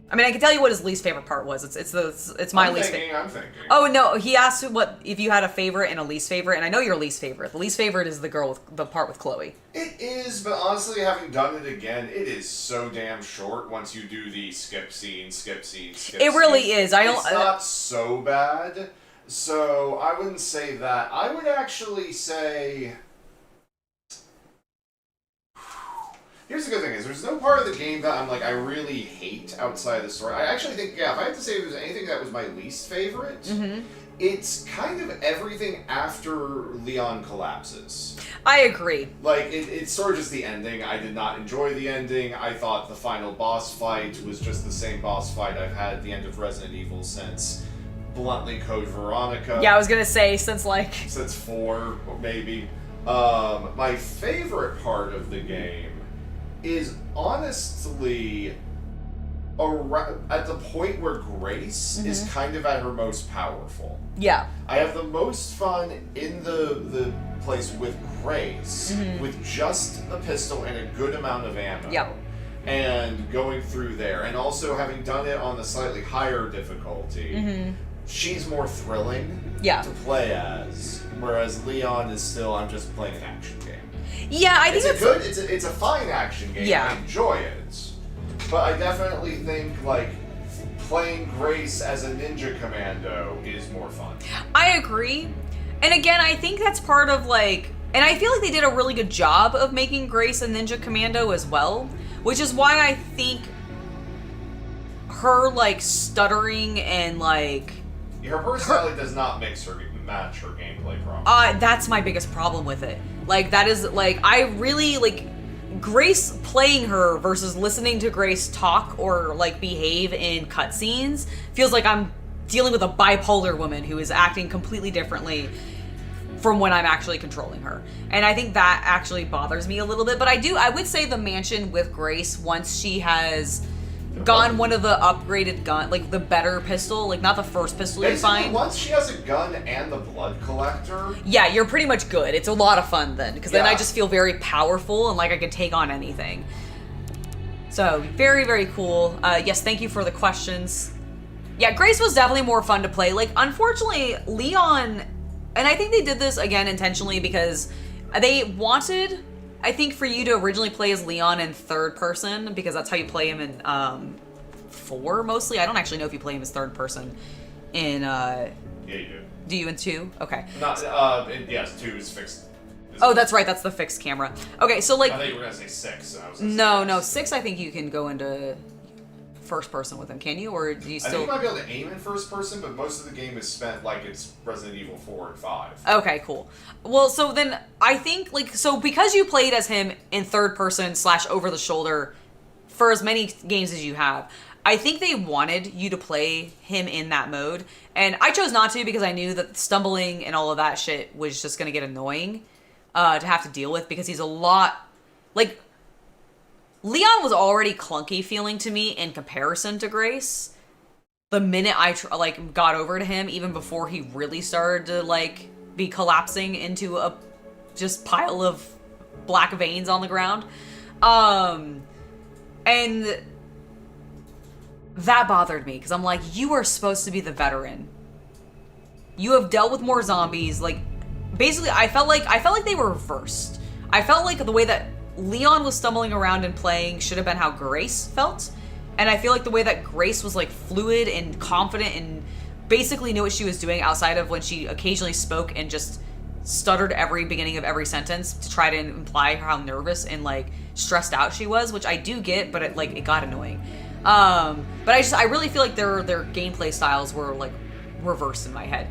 I mean, I can tell you what his least favorite part was. It's my least favorite. I'm thinking. Oh no, he asked what if you had a favorite and a least favorite, and I know your least favorite. The least favorite is the part with Chloe. It is, but honestly, having done it again, it is so damn short. Once you do the skip scene. It really is. It's not so bad. So I wouldn't say that. I would actually say. Here's the good thing is there's no part of the game that I'm like I really hate outside of the story. I actually think if I had to say if there's anything that was my least favorite, it's kind of everything after Leon collapses. I agree. Like it's sort of just the ending. I did not enjoy the ending. I thought the final boss fight was just the same boss fight I've had at the end of Resident Evil since bluntly Code Veronica. Yeah, I was gonna say since 4 maybe. My favorite part of the game is honestly at the point where Grace is kind of at her most powerful. Yeah. I have the most fun in the place with Grace, with just a pistol and a good amount of ammo. Yep. And going through there, and also having done it on the slightly higher difficulty, she's more thrilling Yeah. to play as, whereas Leon is still, I'm just playing an action game. Yeah, I think it's a fine action game. Yeah. I enjoy it, but I definitely think like playing Grace as a ninja commando is more fun. I agree. And again, I think that's part of like, and I feel like they did a really good job of making Grace a ninja commando as well, which is why I think her like stuttering and like Her personality does not match her gameplay problem. That's my biggest problem with it. Like, that is, like, I really, like, Grace playing her versus listening to Grace talk or, like, behave in cutscenes feels like I'm dealing with a bipolar woman who is acting completely differently from when I'm actually controlling her. And I think that actually bothers me a little bit. But I would say the mansion with Grace, once she has gotten one of the upgraded gun, like the better pistol, like not the first pistol you find. Once she has a gun and the blood collector. Yeah, you're pretty much good. It's a lot of fun then, because then I just feel very powerful and like I can take on anything. So very, very cool. Yes, thank you for the questions. Yeah, Grace was definitely more fun to play. Like, unfortunately, Leon, and I think they did this again intentionally because they wanted, I think, for you to originally play as Leon in third person, because that's how you play him in 4 mostly. I don't actually know if you play him as third person in Yeah, you do. Do you in 2? Okay. Not yes, 2 is fixed. Oh, that's right, that's the fixed camera. Okay, so like I thought you were gonna say 6. So I was no, 6 I think you can go into first person with him, can you? Or do you still... I think you might be able to aim in first person, but most of the game is spent like it's Resident Evil 4 and 5. Okay, cool. Well, so then I think, like, so because you played as him in third person / over the shoulder for as many games as you have, I think they wanted you to play him in that mode. And I chose not to because I knew that stumbling and all of that shit was just going to get annoying to have to deal with, because he's a lot... Like, Leon was already clunky feeling to me in comparison to Grace. The minute I got over to him, even before he really started to like be collapsing into a just pile of black veins on the ground, and that bothered me because I'm like, you are supposed to be the veteran. You have dealt with more zombies. Like, basically, I felt like they were reversed. I felt like the way that Leon was stumbling around and playing should have been how Grace felt. And I feel like the way that Grace was like fluid and confident and basically knew what she was doing outside of when she occasionally spoke and just stuttered every beginning of every sentence to try to imply how nervous and like stressed out she was, which I do get, but it got annoying. But I really feel like their gameplay styles were like reversed in my head,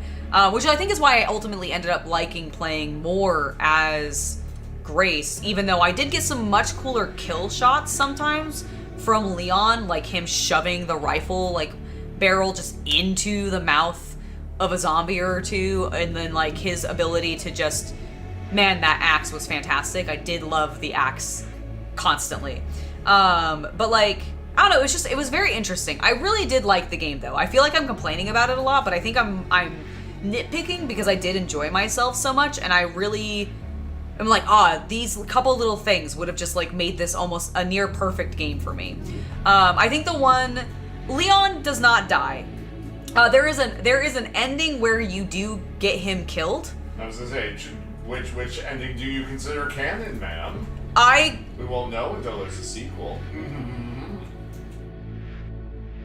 which I think is why I ultimately ended up liking playing more as Grace, even though I did get some much cooler kill shots sometimes from Leon, like him shoving the rifle like barrel just into the mouth of a zombie or two, and then like his ability to just, man, that axe was fantastic. I did love the axe constantly. But like, I don't know, it was very interesting. I really did like the game though. I feel like I'm complaining about it a lot, but I think I'm nitpicking because I did enjoy myself so much, and I really... I'm like, these couple little things would have just like made this almost a near perfect game for me. I think Leon does not die. There is an ending where you do get him killed. I was gonna say, which ending do you consider canon, ma'am? We won't know until there's a sequel.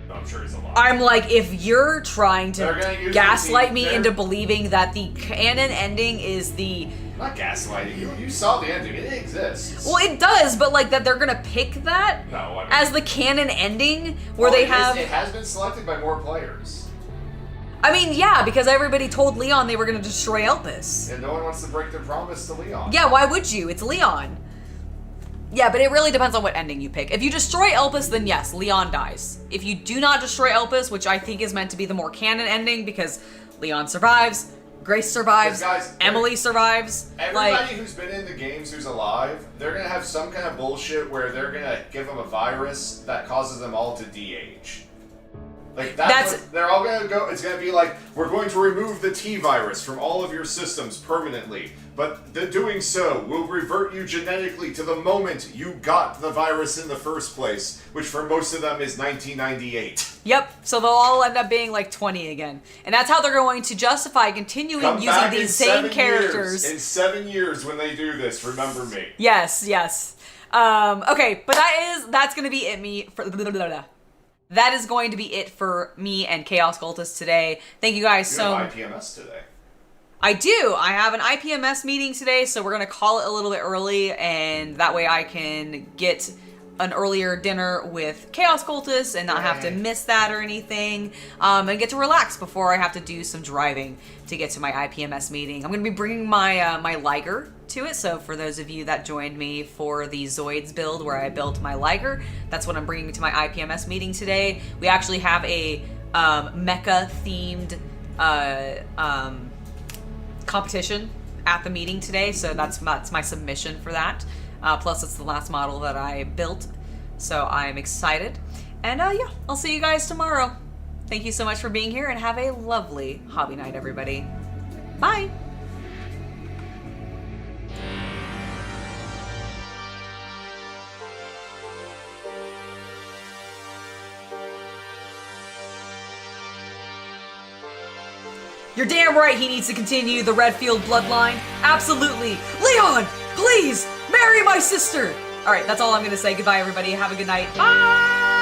No, I'm sure he's alive. I'm like, if you're trying to gaslight me into believing that the canon ending is the... Not gaslighting. You saw the ending. It exists. Well, it does, but like that they're gonna pick that as the canon ending where they have... It has been selected by more players. I mean, yeah, because everybody told Leon they were gonna destroy Elbis. And no one wants to break their promise to Leon. Yeah, why would you? It's Leon. Yeah, but it really depends on what ending you pick. If you destroy Elbis, then yes, Leon dies. If you do not destroy Elbis, which I think is meant to be the more canon ending because Leon survives, Grace survives, Emily survives. Everybody who's been in the games who's alive, they're going to have some kind of bullshit where they're going to give them a virus that causes them all to de-age. Like they're all gonna go. It's gonna be like, we're going to remove the T virus from all of your systems permanently, but doing so will revert you genetically to the moment you got the virus in the first place, which for most of them is 1998. Yep. So they'll all end up being like 20 again, and that's how they're going to justify continuing using these same characters. In 7 years, when they do this, remember me. Yes. Okay, but that's gonna be That is going to be it for me and Chaos Cultist today. Thank you guys so much. You have IPMS today. I do. I have an IPMS meeting today, so we're going to call it a little bit early, and that way I can get an earlier dinner with Chaos Cultist and not have to miss that or anything, and get to relax before I have to do some driving to get to my IPMS meeting. I'm going to be bringing my my Liger to it, so for those of you that joined me for the Zoids build where I built my Liger, that's what I'm bringing to my IPMS meeting today. We actually have a mecha-themed competition at the meeting today, so that's my submission for that. Plus, it's the last model that I built, so I'm excited. And yeah, I'll see you guys tomorrow. Thank you so much for being here, and have a lovely hobby night, everybody. Bye! You're damn right he needs to continue the Redfield bloodline. Absolutely. Leon, please, marry my sister. All right, that's all I'm going to say. Goodbye, everybody. Have a good night. Bye.